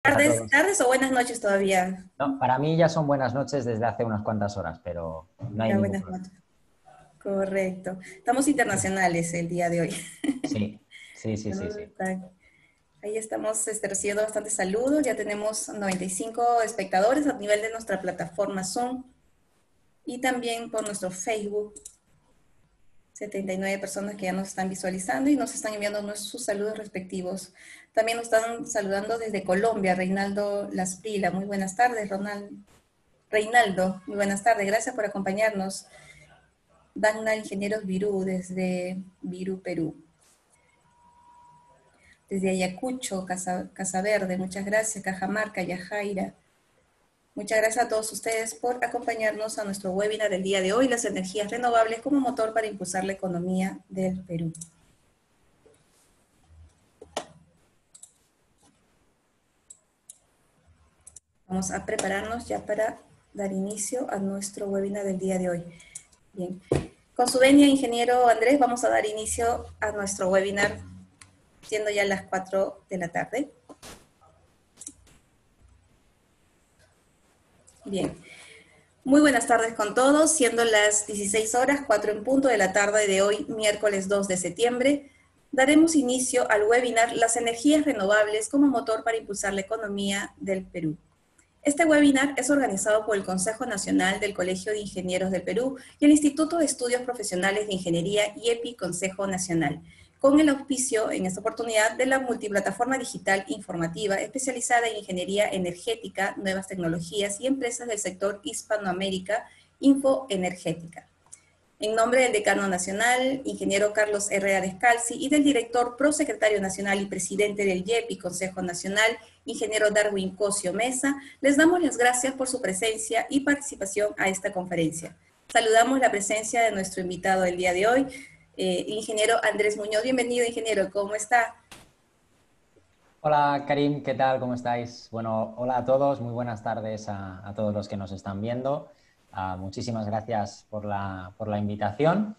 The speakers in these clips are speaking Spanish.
A Tardes, todos. tardes o buenas noches todavía. No, para mí ya son buenas noches desde hace unas cuantas horas, pero no hay Ya ningún buenas problema. noches. Correcto. Estamos internacionales el día de hoy. Sí, sí, sí, sí, ¿No? sí. Ahí estamos recibiendo bastantes saludos. Ya tenemos 95 espectadores a nivel de nuestra plataforma Zoom y también por nuestro Facebook. 79 personas que ya nos están visualizando y nos están enviando sus saludos respectivos. También nos están saludando desde Colombia, Reinaldo Lasprila. Muy buenas tardes, Reinaldo, muy buenas tardes. Gracias por acompañarnos. Dagna Ingenieros Virú, desde Virú, Perú. Desde Ayacucho, Casa Verde, muchas gracias. Cajamarca, Yajaira. Muchas gracias a todos ustedes por acompañarnos a nuestro webinar del día de hoy, las energías renovables como motor para impulsar la economía del Perú. Vamos a prepararnos ya para dar inicio a nuestro webinar del día de hoy. Bien, con su venia, ingeniero Andrés, vamos a dar inicio a nuestro webinar, siendo ya las 4 de la tarde. Bien, muy buenas tardes con todos, siendo las 16 horas, 4 en punto de la tarde de hoy, miércoles 2 de septiembre, daremos inicio al webinar Las energías renovables como motor para impulsar la economía del Perú. Este webinar es organizado por el Consejo Nacional del Colegio de Ingenieros del Perú y el Instituto de Estudios Profesionales de Ingeniería IEPI Consejo Nacional, con el auspicio en esta oportunidad de la multiplataforma digital informativa especializada en ingeniería energética, nuevas tecnologías y empresas del sector Hispanoamérica, Infoenergética. En nombre del decano nacional, ingeniero Carlos Herrera Descalzi, y del director prosecretario nacional y presidente del IEPI, Consejo Nacional, ingeniero Darwin Cosio Mesa, les damos las gracias por su presencia y participación a esta conferencia. Saludamos la presencia de nuestro invitado del día de hoy, ingeniero Andrés Muñoz. Bienvenido, ingeniero, ¿cómo está? Hola Karim, ¿qué tal? ¿Cómo estáis? Bueno, hola a todos, muy buenas tardes a todos los que nos están viendo. Muchísimas gracias por la invitación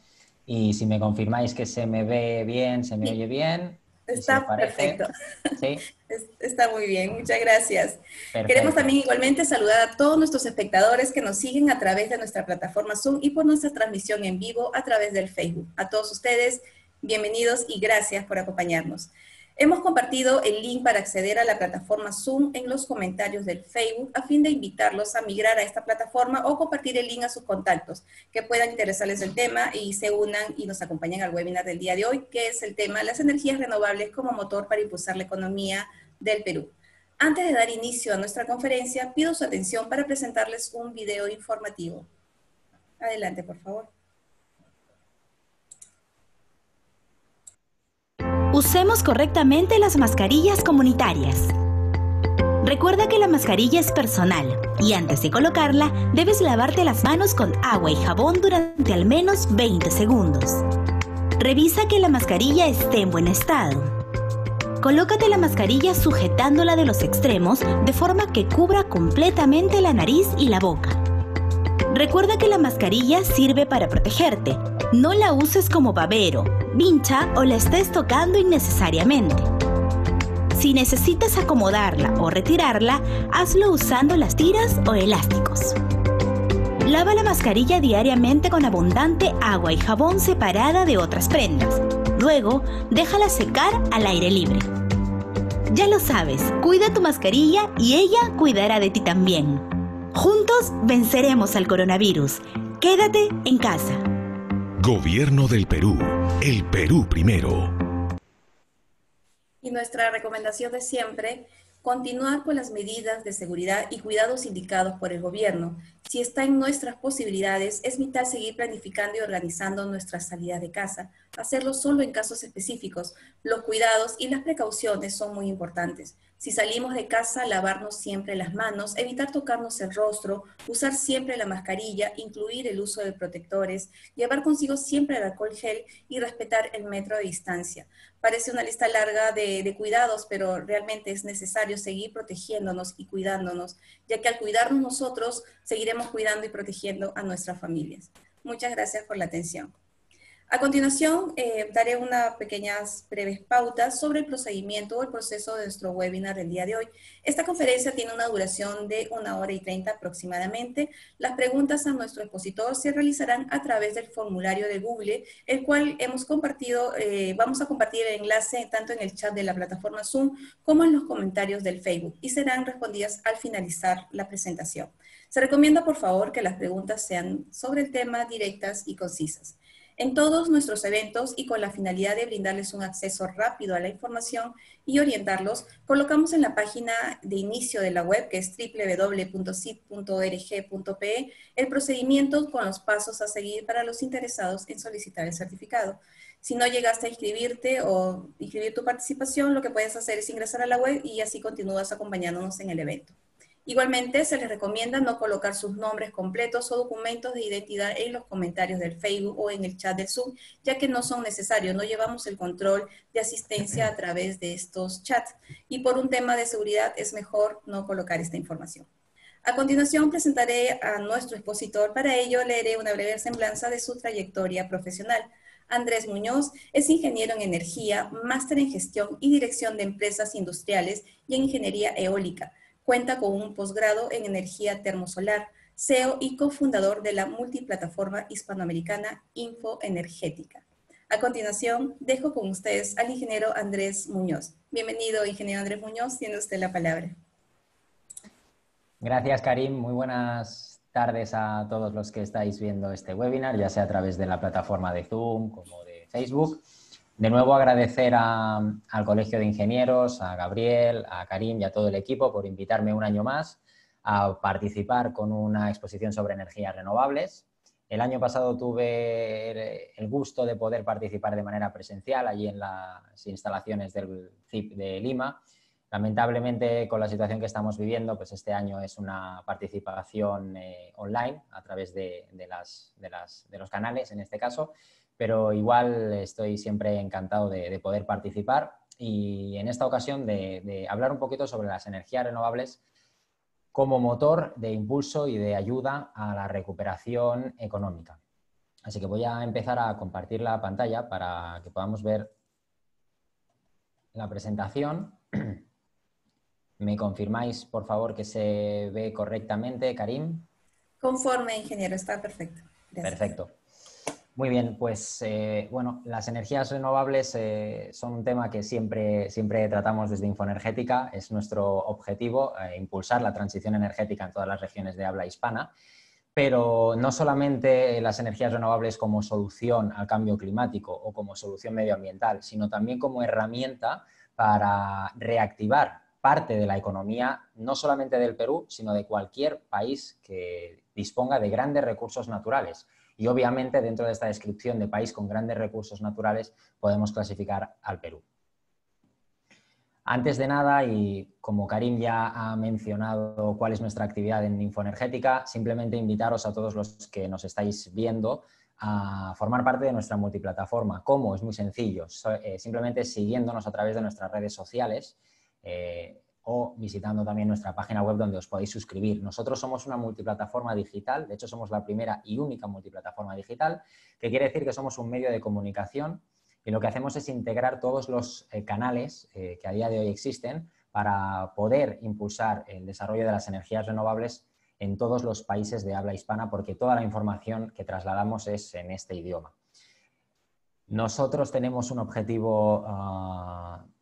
y si me confirmáis que se me ve bien, se me Sí, oye bien y si os está perfecto. parece, sí, Está muy bien, muchas gracias. Queremos perfecto. también igualmente saludar a todos nuestros espectadores que nos siguen a través de nuestra plataforma Zoom y por nuestra transmisión en vivo a través del Facebook. A todos ustedes, bienvenidos y gracias por acompañarnos. Hemos compartido el link para acceder a la plataforma Zoom en los comentarios del Facebook a fin de invitarlos a migrar a esta plataforma o compartir el link a sus contactos que puedan interesarles el tema y se unan y nos acompañen al webinar del día de hoy, que es el tema las energías renovables como motor para impulsar la economía del Perú. Antes de dar inicio a nuestra conferencia, pido su atención para presentarles un video informativo. Adelante, por favor. Usemos correctamente las mascarillas comunitarias. Recuerda que la mascarilla es personal y antes de colocarla debes lavarte las manos con agua y jabón durante al menos 20 segundos. Revisa que la mascarilla esté en buen estado. Colócate la mascarilla sujetándola de los extremos de forma que cubra completamente la nariz y la boca. Recuerda que la mascarilla sirve para protegerte. No la uses como babero, vincha o la estés tocando innecesariamente. Si necesitas acomodarla o retirarla, hazlo usando las tiras o elásticos. Lava la mascarilla diariamente con abundante agua y jabón separada de otras prendas. Luego, déjala secar al aire libre. Ya lo sabes, cuida tu mascarilla y ella cuidará de ti también. Juntos venceremos al coronavirus. Quédate en casa. Gobierno del Perú. El Perú primero. Y nuestra recomendación de siempre, continuar con las medidas de seguridad y cuidados indicados por el gobierno. Si está en nuestras posibilidades, es vital seguir planificando y organizando nuestra salida de casa. Hacerlo solo en casos específicos. Los cuidados y las precauciones son muy importantes. Si salimos de casa, lavarnos siempre las manos, evitar tocarnos el rostro, usar siempre la mascarilla, incluir el uso de protectores, llevar consigo siempre el alcohol gel y respetar el metro de distancia. Parece una lista larga de cuidados, pero realmente es necesario seguir protegiéndonos y cuidándonos, ya que al cuidarnos nosotros, seguiremos cuidando y protegiendo a nuestras familias. Muchas gracias por la atención. A continuación, daré unas pequeñas breves pautas sobre el procedimiento o el proceso de nuestro webinar del día de hoy. Esta conferencia tiene una duración de 1 hora y 30 aproximadamente. Las preguntas a nuestro expositor se realizarán a través del formulario de Google, el cual hemos compartido, vamos a compartir el enlace tanto en el chat de la plataforma Zoom como en los comentarios del Facebook y serán respondidas al finalizar la presentación. Se recomienda, por favor, que las preguntas sean sobre el tema, directas y concisas. En todos nuestros eventos y con la finalidad de brindarles un acceso rápido a la información y orientarlos, colocamos en la página de inicio de la web, que es www.cit.org.pe, el procedimiento con los pasos a seguir para los interesados en solicitar el certificado. Si no llegaste a inscribirte o inscribir tu participación, lo que puedes hacer es ingresar a la web y así continúas acompañándonos en el evento. Igualmente, se les recomienda no colocar sus nombres completos o documentos de identidad en los comentarios del Facebook o en el chat del Zoom, ya que no son necesarios, no llevamos el control de asistencia a través de estos chats. Y por un tema de seguridad es mejor no colocar esta información. A continuación, presentaré a nuestro expositor. Para ello, leeré una breve semblanza de su trayectoria profesional. Andrés Muñoz es ingeniero en energía, máster en gestión y dirección de empresas industriales y en ingeniería eólica. Cuenta con un posgrado en energía termosolar, CEO y cofundador de la multiplataforma hispanoamericana Infoenergética. A continuación, dejo con ustedes al ingeniero Andrés Muñoz. Bienvenido, ingeniero Andrés Muñoz, tiene usted la palabra. Gracias, Karim. Muy buenas tardes a todos los que estáis viendo este webinar, ya sea a través de la plataforma de Zoom como de Facebook. De nuevo agradecer al Colegio de Ingenieros, a Gabriel, a Karim y a todo el equipo por invitarme un año más a participar con una exposición sobre energías renovables. El año pasado tuve el gusto de poder participar de manera presencial allí en las instalaciones del CIP de Lima. Lamentablemente, con la situación que estamos viviendo, pues este año es una participación online a través de los canales, en este caso. Pero igual estoy siempre encantado de poder participar y en esta ocasión de hablar un poquito sobre las energías renovables como motor de impulso y de ayuda a la recuperación económica. Así que voy a empezar a compartir la pantalla para que podamos ver la presentación. ¿Me confirmáis, por favor, que se ve correctamente, Karim? Conforme, ingeniero, está perfecto. Gracias. Perfecto. Muy bien, pues bueno, las energías renovables son un tema que siempre tratamos desde Infoenergética. Es nuestro objetivo impulsar la transición energética en todas las regiones de habla hispana, pero no solamente las energías renovables como solución al cambio climático o como solución medioambiental, sino también como herramienta para reactivar parte de la economía, no solamente del Perú, sino de cualquier país que disponga de grandes recursos naturales. Y obviamente dentro de esta descripción de país con grandes recursos naturales podemos clasificar al Perú. Antes de nada, y como Karim ya ha mencionado cuál es nuestra actividad en Infoenergética, simplemente invitaros a todos los que nos estáis viendo a formar parte de nuestra multiplataforma. ¿Cómo? Es muy sencillo, simplemente siguiéndonos a través de nuestras redes sociales o visitando también nuestra página web donde os podéis suscribir. Nosotros somos una multiplataforma digital, de hecho somos la primera y única multiplataforma digital, que quiere decir que somos un medio de comunicación y lo que hacemos es integrar todos los canales que a día de hoy existen para poder impulsar el desarrollo de las energías renovables en todos los países de habla hispana, porque toda la información que trasladamos es en este idioma. Nosotros tenemos un objetivo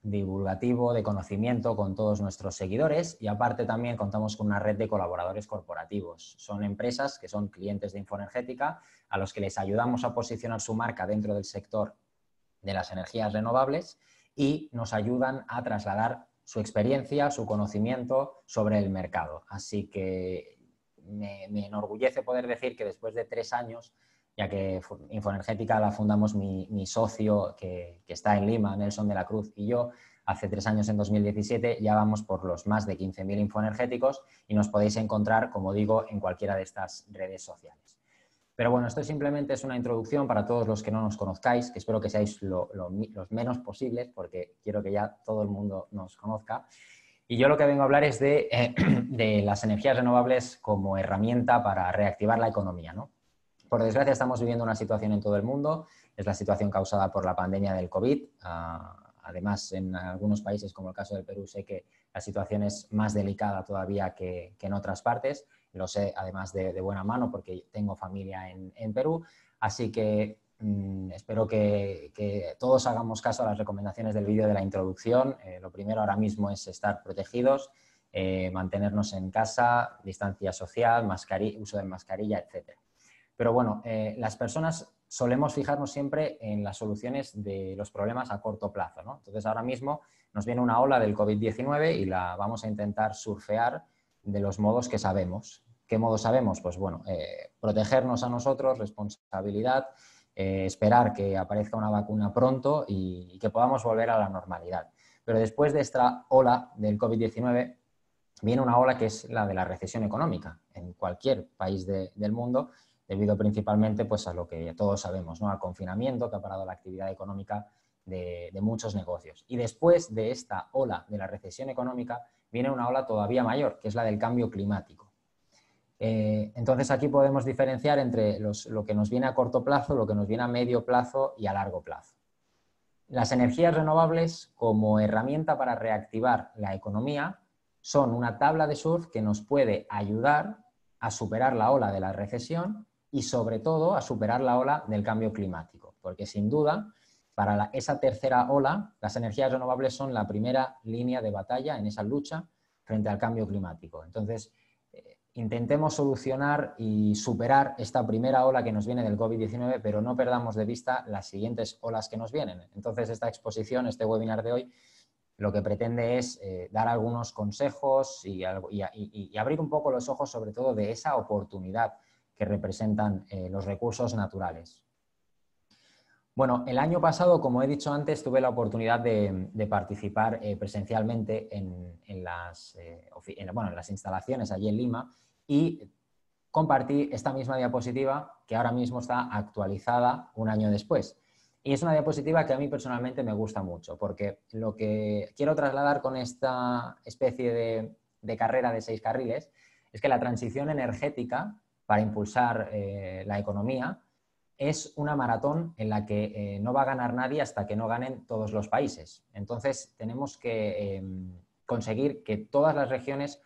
divulgativo de conocimiento con todos nuestros seguidores y aparte también contamos con una red de colaboradores corporativos. Son empresas que son clientes de Infoenergética a los que les ayudamos a posicionar su marca dentro del sector de las energías renovables y nos ayudan a trasladar su experiencia, su conocimiento sobre el mercado. Así que me enorgullece poder decir que después de 3 años, ya que Infoenergética la fundamos mi socio que está en Lima, Nelson de la Cruz, y yo, hace 3 años, en 2017, ya vamos por los más de 15.000 infoenergéticos y nos podéis encontrar, como digo, en cualquiera de estas redes sociales. Pero bueno, esto simplemente es una introducción para todos los que no nos conozcáis, que espero que seáis los menos posibles, porque quiero que ya todo el mundo nos conozca. Y yo lo que vengo a hablar es de las energías renovables como herramienta para reactivar la economía, ¿no? Por desgracia, estamos viviendo una situación en todo el mundo. Es la situación causada por la pandemia del COVID. Además, en algunos países, como el caso del Perú, sé que la situación es más delicada todavía que en otras partes. Lo sé, además, de buena mano, porque tengo familia en Perú. Así que espero que todos hagamos caso a las recomendaciones del vídeo de la introducción. Lo primero ahora mismo es estar protegidos, mantenernos en casa, distancia social, uso de mascarilla, etc. Pero bueno, las personas solemos fijarnos siempre en las soluciones de los problemas a corto plazo, ¿no? Entonces, ahora mismo nos viene una ola del COVID-19 y la vamos a intentar surfear de los modos que sabemos. ¿Qué modos sabemos? Pues bueno, protegernos a nosotros, responsabilidad, esperar que aparezca una vacuna pronto y que podamos volver a la normalidad. Pero después de esta ola del COVID-19 viene una ola que es la de la recesión económica en cualquier país del mundo, debido principalmente pues, a lo que todos sabemos, ¿no? Al confinamiento que ha parado la actividad económica de muchos negocios. Y después de esta ola de la recesión económica viene una ola todavía mayor, que es la del cambio climático. Entonces aquí podemos diferenciar entre lo que nos viene a corto plazo, lo que nos viene a medio plazo y a largo plazo. Las energías renovables como herramienta para reactivar la economía son una tabla de surf que nos puede ayudar a superar la ola de la recesión y sobre todo a superar la ola del cambio climático, porque sin duda para esa tercera ola las energías renovables son la primera línea de batalla en esa lucha frente al cambio climático. Entonces, intentemos solucionar y superar esta primera ola que nos viene del COVID-19, pero no perdamos de vista las siguientes olas que nos vienen. Entonces, esta exposición, este webinar de hoy, lo que pretende es dar algunos consejos y abrir un poco los ojos sobre todo de esa oportunidad que representan los recursos naturales. Bueno, el año pasado, como he dicho antes, tuve la oportunidad de participar presencialmente en las instalaciones allí en Lima y compartí esta misma diapositiva que ahora mismo está actualizada un año después. Y es una diapositiva que a mí personalmente me gusta mucho, porque lo que quiero trasladar con esta especie de carrera de 6 carriles es que la transición energética para impulsar la economía es una maratón en la que no va a ganar nadie hasta que no ganen todos los países. Entonces, tenemos que conseguir que todas las regiones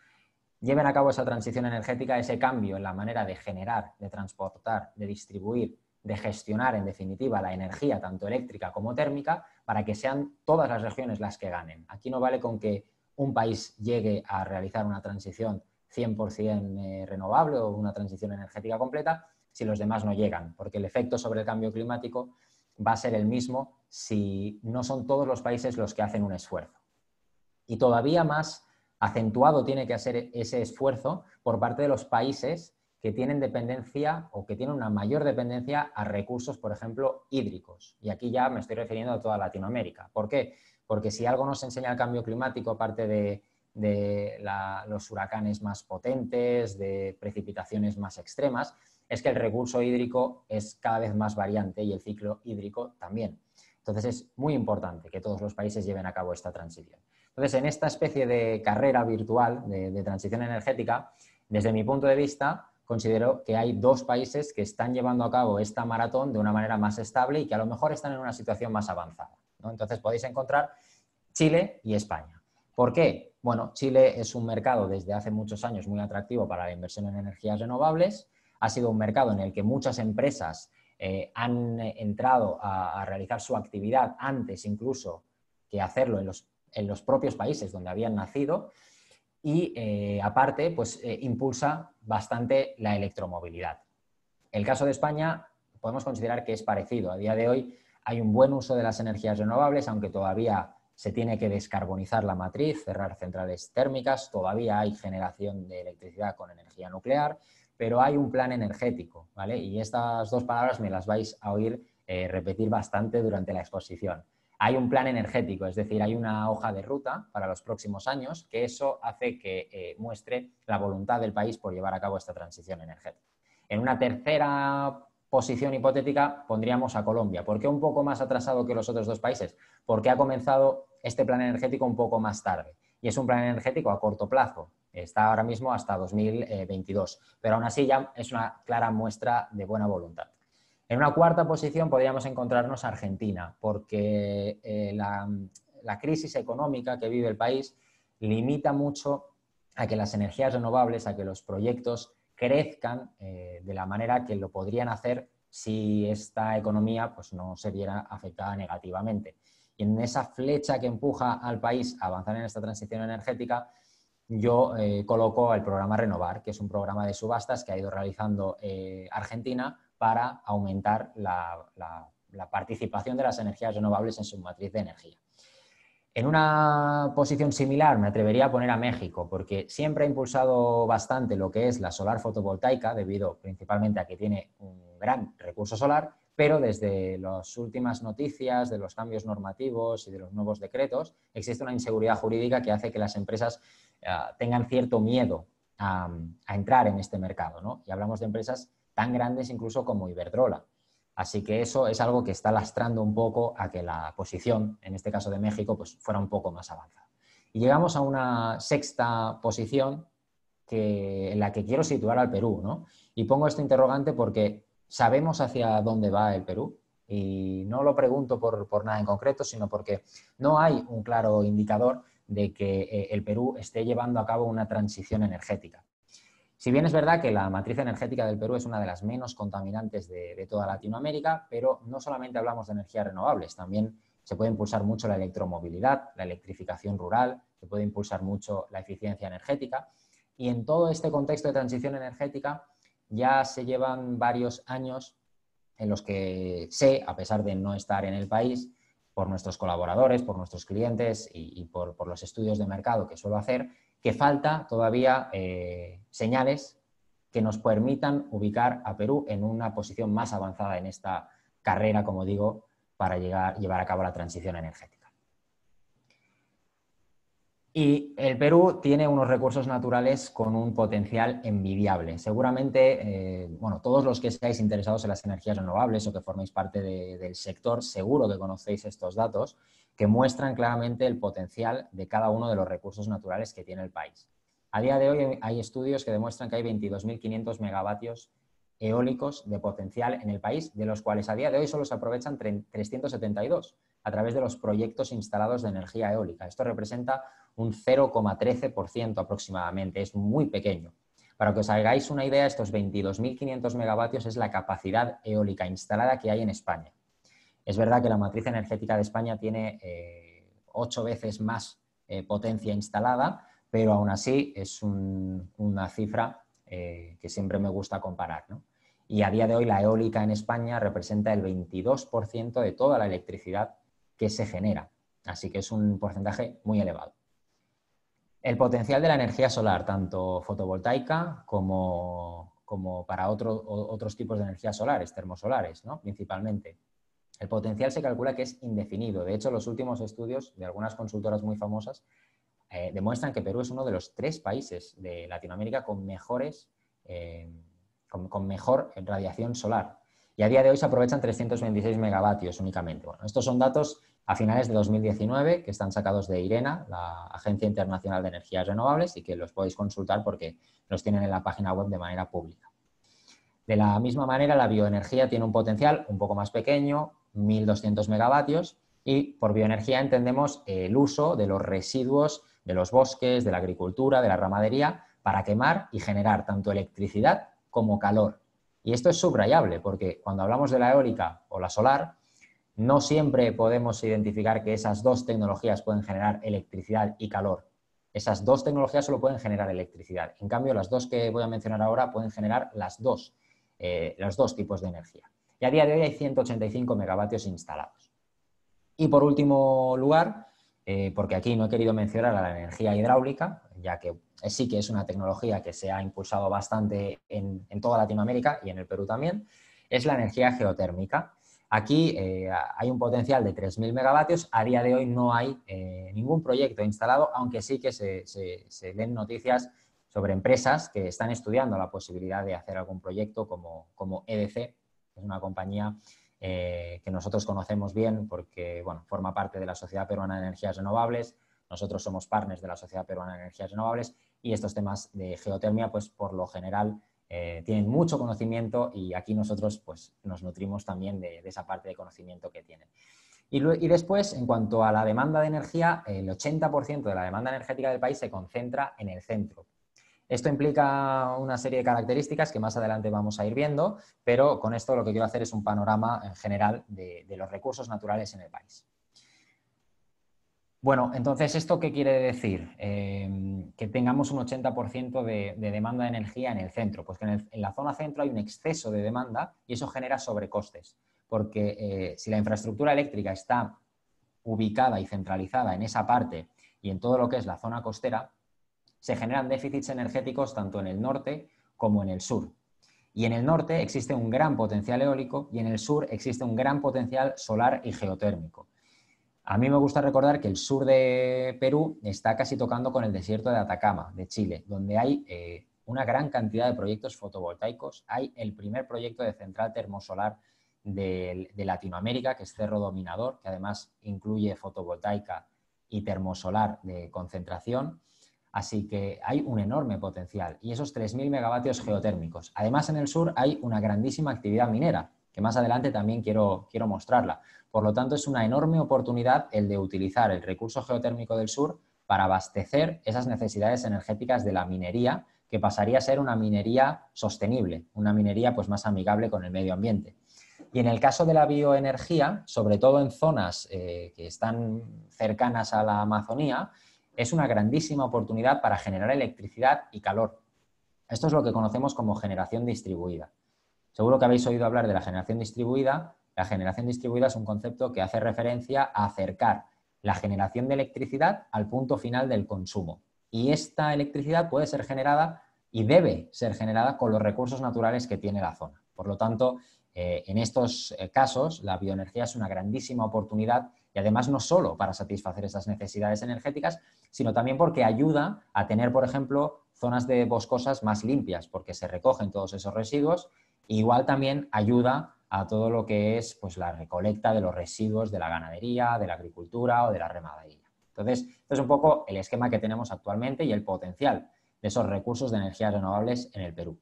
lleven a cabo esa transición energética, ese cambio en la manera de generar, de transportar, de distribuir, de gestionar, en definitiva, la energía, tanto eléctrica como térmica, para que sean todas las regiones las que ganen. Aquí no vale con que un país llegue a realizar una transición 100% renovable o una transición energética completa, si los demás no llegan, porque el efecto sobre el cambio climático va a ser el mismo si no son todos los países los que hacen un esfuerzo. Y todavía más acentuado tiene que ser ese esfuerzo por parte de los países que tienen dependencia o que tienen una mayor dependencia a recursos, por ejemplo, hídricos. Y aquí ya me estoy refiriendo a toda Latinoamérica. ¿Por qué? Porque si algo nos enseña el cambio climático, aparte de los huracanes más potentes, de precipitaciones más extremas, es que el recurso hídrico es cada vez más variante y el ciclo hídrico también. Entonces es muy importante que todos los países lleven a cabo esta transición. Entonces, en esta especie de carrera virtual de transición energética, desde mi punto de vista, considero que hay 2 países que están llevando a cabo esta maratón de una manera más estable y que a lo mejor están en una situación más avanzada, ¿no? Entonces podéis encontrar Chile y España. ¿Por qué? Bueno, Chile es un mercado desde hace muchos años muy atractivo para la inversión en energías renovables. Ha sido un mercado en el que muchas empresas han entrado a realizar su actividad antes incluso que hacerlo en los propios países donde habían nacido. Y aparte, pues impulsa bastante la electromovilidad. El caso de España podemos considerar que es parecido. A día de hoy hay un buen uso de las energías renovables, aunque todavía se tiene que descarbonizar la matriz, cerrar centrales térmicas, todavía hay generación de electricidad con energía nuclear, pero hay un plan energético, ¿vale? Y estas 2 palabras me las vais a oír repetir bastante durante la exposición. Hay un plan energético, es decir, hay una hoja de ruta para los próximos años que eso hace que muestre la voluntad del país por llevar a cabo esta transición energética. En una tercera posición hipotética pondríamos a Colombia. ¿Por qué un poco más atrasado que los otros 2 países? Porque ha comenzado este plan energético un poco más tarde y es un plan energético a corto plazo. Está ahora mismo hasta 2022, pero aún así ya es una clara muestra de buena voluntad. En una cuarta posición podríamos encontrarnos Argentina, porque la crisis económica que vive el país limita mucho a que las energías renovables, a que los proyectos crezcan de la manera que lo podrían hacer si esta economía pues, no se viera afectada negativamente. Y en esa flecha que empuja al país a avanzar en esta transición energética, yo coloco el programa Renovar, que es un programa de subastas que ha ido realizando Argentina para aumentar la participación de las energías renovables en su matriz de energía. En una posición similar me atrevería a poner a México, porque siempre ha impulsado bastante lo que es la solar fotovoltaica, debido principalmente a que tiene un gran recurso solar, pero desde las últimas noticias de los cambios normativos y de los nuevos decretos, existe una inseguridad jurídica que hace que las empresas tengan cierto miedo a entrar en este mercado, ¿no? Y hablamos de empresas tan grandes incluso como Iberdrola. Así que eso es algo que está lastrando un poco a que la posición, en este caso de México, pues fuera un poco más avanzada. Y llegamos a una sexta posición en la que quiero situar al Perú, ¿no? Y pongo este interrogante porque sabemos hacia dónde va el Perú y no lo pregunto por nada en concreto, sino porque no hay un claro indicador de que el Perú esté llevando a cabo una transición energética. Si bien es verdad que la matriz energética del Perú es una de las menos contaminantes de toda Latinoamérica, pero no solamente hablamos de energías renovables, también se puede impulsar mucho la electromovilidad, la electrificación rural, se puede impulsar mucho la eficiencia energética. Y en todo este contexto de transición energética ya se llevan varios años en los que sé, a pesar de no estar en el país, por nuestros colaboradores, por nuestros clientes y por los estudios de mercado que suelo hacer, que falta todavía señales que nos permitan ubicar a Perú en una posición más avanzada en esta carrera, como digo, para llevar a cabo la transición energética. Y el Perú tiene unos recursos naturales con un potencial envidiable. Seguramente, bueno, todos los que estáis interesados en las energías renovables o que forméis parte del sector, seguro que conocéis estos datos que muestran claramente el potencial de cada uno de los recursos naturales que tiene el país. A día de hoy hay estudios que demuestran que hay 22.500 megavatios eólicos de potencial en el país, de los cuales a día de hoy solo se aprovechan 372 a través de los proyectos instalados de energía eólica. Esto representa un 0,13% aproximadamente, es muy pequeño. Para que os hagáis una idea, estos 22.500 megavatios es la capacidad eólica instalada que hay en España. Es verdad que la matriz energética de España tiene 8 veces más potencia instalada, pero aún así es una cifra que siempre me gusta comparar, ¿no? Y a día de hoy la eólica en España representa el 22% de toda la electricidad que se genera. Así que es un porcentaje muy elevado. El potencial de la energía solar, tanto fotovoltaica como para otros tipos de energías solares, termosolares, ¿no? Principalmente. El potencial se calcula que es indefinido. De hecho, los últimos estudios de algunas consultoras muy famosas demuestran que Perú es uno de los 3 países de Latinoamérica con mejor radiación solar. Y a día de hoy se aprovechan 326 megavatios únicamente. Bueno, estos son datos a finales de 2019 que están sacados de IRENA, la Agencia Internacional de Energías Renovables, y que los podéis consultar porque los tienen en la página web de manera pública. De la misma manera, la bioenergía tiene un potencial un poco más pequeño, 1.200 megavatios, y por bioenergía entendemos el uso de los residuos de los bosques, de la agricultura, de la ramadería, para quemar y generar tanto electricidad como calor. Y esto es subrayable porque cuando hablamos de la eólica o la solar, no siempre podemos identificar que esas dos tecnologías pueden generar electricidad y calor. Esas dos tecnologías solo pueden generar electricidad. En cambio, las dos que voy a mencionar ahora pueden generar los dos tipos de energía. Y a día de hoy hay 185 megavatios instalados. Y por último lugar, porque aquí no he querido mencionar a la energía hidráulica, ya que sí que es una tecnología que se ha impulsado bastante en toda Latinoamérica y en el Perú también, es la energía geotérmica. Aquí hay un potencial de 3.000 megavatios. A día de hoy no hay ningún proyecto instalado, aunque sí que se leen noticias sobre empresas que están estudiando la posibilidad de hacer algún proyecto como EDC, que es una compañía que nosotros conocemos bien porque bueno, forma parte de la Sociedad Peruana de Energías Renovables. Nosotros somos partners de la Sociedad Peruana de Energías Renovables y estos temas de geotermia, pues por lo general tienen mucho conocimiento y aquí nosotros pues nos nutrimos también de esa parte de conocimiento que tienen. Y después, en cuanto a la demanda de energía, el 80% de la demanda energética del país se concentra en el centro. Esto implica una serie de características que más adelante vamos a ir viendo, pero con esto lo que quiero hacer es un panorama en general de los recursos naturales en el país. Bueno, entonces, ¿esto qué quiere decir? Que tengamos un 80% de demanda de energía en el centro. Pues que en la zona centro hay un exceso de demanda y eso genera sobrecostes. Porque si la infraestructura eléctrica está ubicada y centralizada en esa parte y en todo lo que es la zona costera, se generan déficits energéticos tanto en el norte como en el sur. Y en el norte existe un gran potencial eólico y en el sur existe un gran potencial solar y geotérmico. A mí me gusta recordar que el sur de Perú está casi tocando con el desierto de Atacama, de Chile, donde hay una gran cantidad de proyectos fotovoltaicos. Hay el primer proyecto de central termosolar de Latinoamérica, que es Cerro Dominador, que además incluye fotovoltaica y termosolar de concentración. Así que hay un enorme potencial y esos 3.000 megavatios geotérmicos. Además, en el sur hay una grandísima actividad minera, que más adelante también quiero mostrarla. Por lo tanto, es una enorme oportunidad el de utilizar el recurso geotérmico del sur para abastecer esas necesidades energéticas de la minería, que pasaría a ser una minería sostenible, una minería pues, más amigable con el medio ambiente. Y en el caso de la bioenergía, sobre todo en zonas que están cercanas a la Amazonía, es una grandísima oportunidad para generar electricidad y calor. Esto es lo que conocemos como generación distribuida. Seguro que habéis oído hablar de la generación distribuida. La generación distribuida es un concepto que hace referencia a acercar la generación de electricidad al punto final del consumo. Y esta electricidad puede ser generada y debe ser generada con los recursos naturales que tiene la zona. Por lo tanto, en estos casos, la bioenergía es una grandísima oportunidad y además no solo para satisfacer esas necesidades energéticas, sino también porque ayuda a tener, por ejemplo, zonas de boscosas más limpias, porque se recogen todos esos residuos. Igual también ayuda a todo lo que es pues, la recolecta de los residuos de la ganadería, de la agricultura o de la ramadería. Entonces, esto es un poco el esquema que tenemos actualmente y el potencial de esos recursos de energías renovables en el Perú.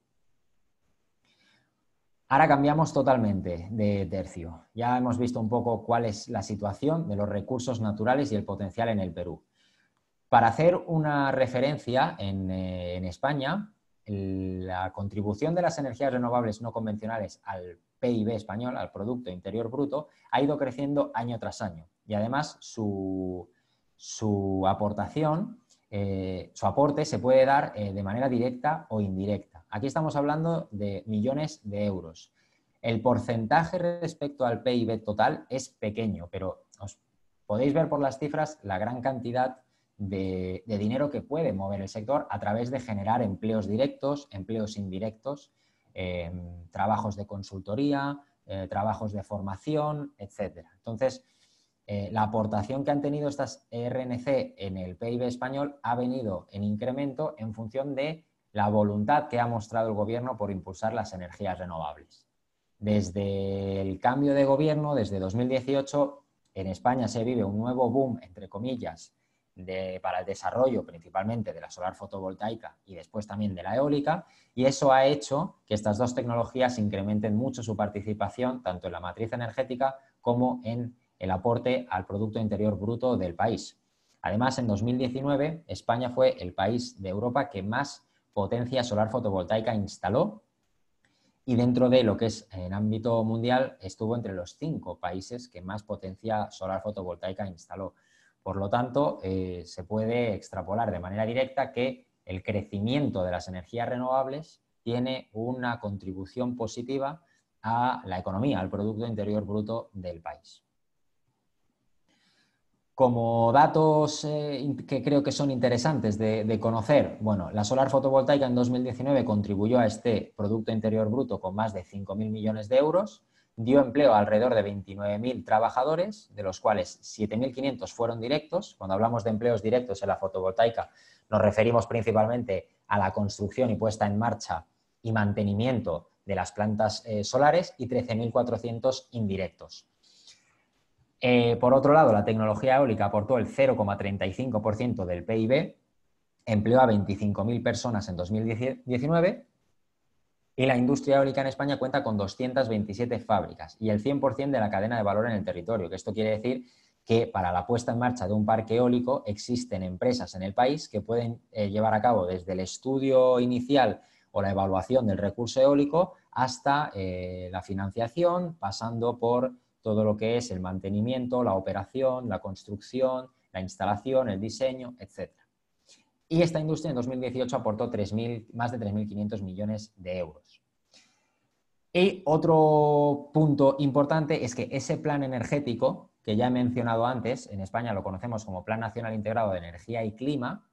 Ahora cambiamos totalmente de tercio. Ya hemos visto un poco cuál es la situación de los recursos naturales y el potencial en el Perú. Para hacer una referencia en España, la contribución de las energías renovables no convencionales al PIB español, al Producto Interior Bruto, ha ido creciendo año tras año. Y además su aportación, su aporte se puede dar de manera directa o indirecta. Aquí estamos hablando de millones de euros. El porcentaje respecto al PIB total es pequeño, pero os podéis ver por las cifras la gran cantidad de dinero que puede mover el sector a través de generar empleos directos, empleos indirectos, trabajos de consultoría, trabajos de formación, etc. Entonces, la aportación que han tenido estas RNC en el PIB español ha venido en incremento en función de la voluntad que ha mostrado el gobierno por impulsar las energías renovables. Desde el cambio de gobierno, desde 2018, en España se vive un nuevo boom, entre comillas, para el desarrollo principalmente de la solar fotovoltaica y después también de la eólica, y eso ha hecho que estas dos tecnologías incrementen mucho su participación tanto en la matriz energética como en el aporte al Producto Interior Bruto del país. Además, en 2019, España fue el país de Europa que más potencia solar fotovoltaica instaló y dentro de lo que es en ámbito mundial estuvo entre los 5 países que más potencia solar fotovoltaica instaló. Por lo tanto, se puede extrapolar de manera directa que el crecimiento de las energías renovables tiene una contribución positiva a la economía, al Producto Interior Bruto del país. Como datos que creo que son interesantes de conocer, bueno, la solar fotovoltaica en 2019 contribuyó a este Producto Interior Bruto con más de 5.000 millones de euros, dio empleo a alrededor de 29.000 trabajadores, de los cuales 7.500 fueron directos. Cuando hablamos de empleos directos en la fotovoltaica nos referimos principalmente a la construcción y puesta en marcha y mantenimiento de las plantas solares y 13.400 indirectos. Por otro lado, la tecnología eólica aportó el 0,35% del PIB empleó a 25.000 personas en 2019 y la industria eólica en España cuenta con 227 fábricas y el 100% de la cadena de valor en el territorio, que esto quiere decir que para la puesta en marcha de un parque eólico existen empresas en el país que pueden llevar a cabo desde el estudio inicial o la evaluación del recurso eólico hasta la financiación, pasando por todo lo que es el mantenimiento, la operación, la construcción, la instalación, el diseño, etc. Y esta industria en 2018 aportó más de 3.500 millones de euros. Y otro punto importante es que ese plan energético, que ya he mencionado antes, en España lo conocemos como Plan Nacional Integrado de Energía y Clima,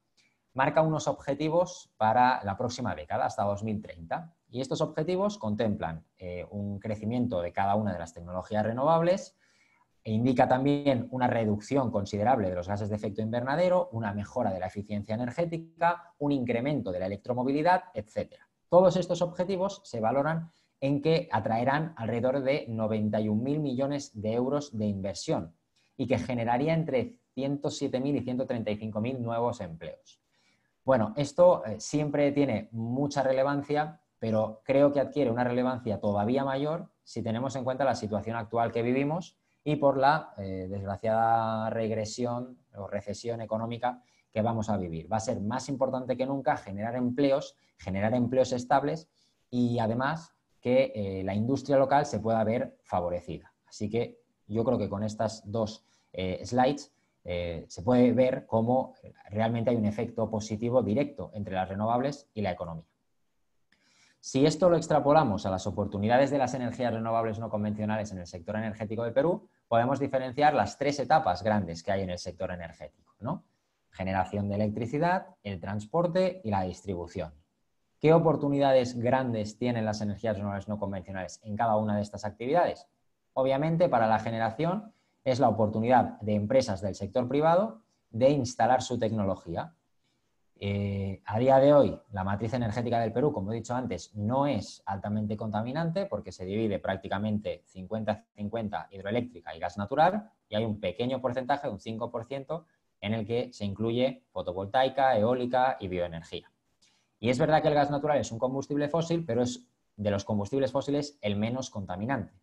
marca unos objetivos para la próxima década, hasta 2030. Y estos objetivos contemplan un crecimiento de cada una de las tecnologías renovables, e indica también una reducción considerable de los gases de efecto invernadero, una mejora de la eficiencia energética, un incremento de la electromovilidad, etc. Todos estos objetivos se valoran en que atraerán alrededor de 91.000 millones de euros de inversión y que generaría entre 107.000 y 135.000 nuevos empleos. Bueno, esto siempre tiene mucha relevancia, pero creo que adquiere una relevancia todavía mayor si tenemos en cuenta la situación actual que vivimos y por la desgraciada regresión o recesión económica que vamos a vivir. Va a ser más importante que nunca generar empleos estables y además que la industria local se pueda ver favorecida. Así que yo creo que con estas dos slides se puede ver cómo realmente hay un efecto positivo directo entre las renovables y la economía. Si esto lo extrapolamos a las oportunidades de las energías renovables no convencionales en el sector energético de Perú, podemos diferenciar las tres etapas grandes que hay en el sector energético, ¿no? Generación de electricidad, el transporte y la distribución. ¿Qué oportunidades grandes tienen las energías renovables no convencionales en cada una de estas actividades? Obviamente, para la generación es la oportunidad de empresas del sector privado de instalar su tecnología. A día de hoy, la matriz energética del Perú, como he dicho antes, no es altamente contaminante porque se divide prácticamente 50-50 hidroeléctrica y gas natural y hay un pequeño porcentaje, un 5%, en el que se incluye fotovoltaica, eólica y bioenergía. Y es verdad que el gas natural es un combustible fósil, pero es de los combustibles fósiles el menos contaminante.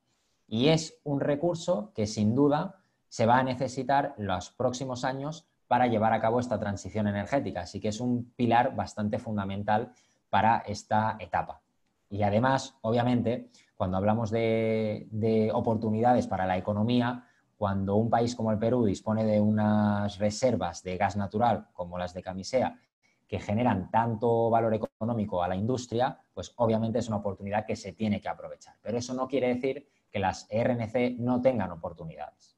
Y es un recurso que sin duda se va a necesitar los próximos años para llevar a cabo esta transición energética. Así que es un pilar bastante fundamental para esta etapa. Y además, obviamente, cuando hablamos de oportunidades para la economía, cuando un país como el Perú dispone de unas reservas de gas natural como las de Camisea, que generan tanto valor económico a la industria, pues obviamente es una oportunidad que se tiene que aprovechar. Pero eso no quiere decir que las RNC no tengan oportunidades.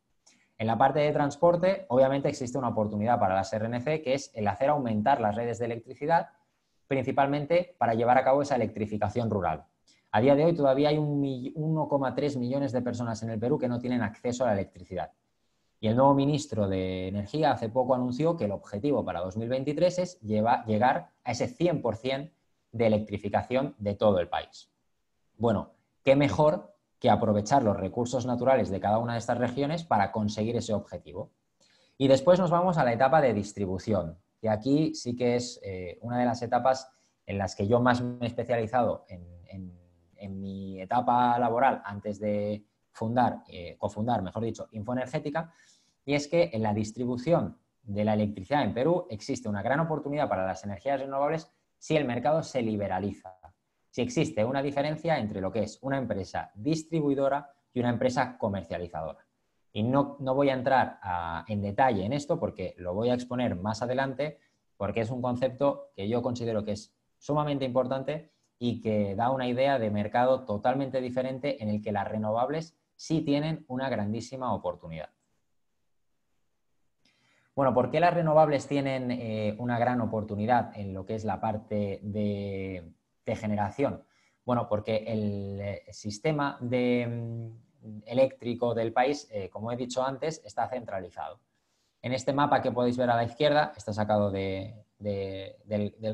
En la parte de transporte, obviamente existe una oportunidad para las RNC, que es el hacer aumentar las redes de electricidad, principalmente para llevar a cabo esa electrificación rural. A día de hoy todavía hay 1,3 millones de personas en el Perú que no tienen acceso a la electricidad. Y el nuevo ministro de Energía hace poco anunció que el objetivo para 2023 es llegar a ese 100% de electrificación de todo el país. Bueno, ¿qué mejor que aprovechar los recursos naturales de cada una de estas regiones para conseguir ese objetivo? Y después nos vamos a la etapa de distribución, que aquí sí que es una de las etapas en las que yo más me he especializado en mi etapa laboral antes de cofundar, mejor dicho, Infoenergética, y es que en la distribución de la electricidad en Perú existe una gran oportunidad para las energías renovables si el mercado se liberaliza. Si existe una diferencia entre lo que es una empresa distribuidora y una empresa comercializadora. Y no voy a entrar en detalle en esto porque lo voy a exponer más adelante, porque es un concepto que yo considero que es sumamente importante y que da una idea de mercado totalmente diferente en el que las renovables sí tienen una grandísima oportunidad. Bueno, ¿por qué las renovables tienen una gran oportunidad en lo que es la parte de generación? Bueno, porque el sistema eléctrico del país, como he dicho antes, está centralizado. En este mapa que podéis ver a la izquierda, está sacado del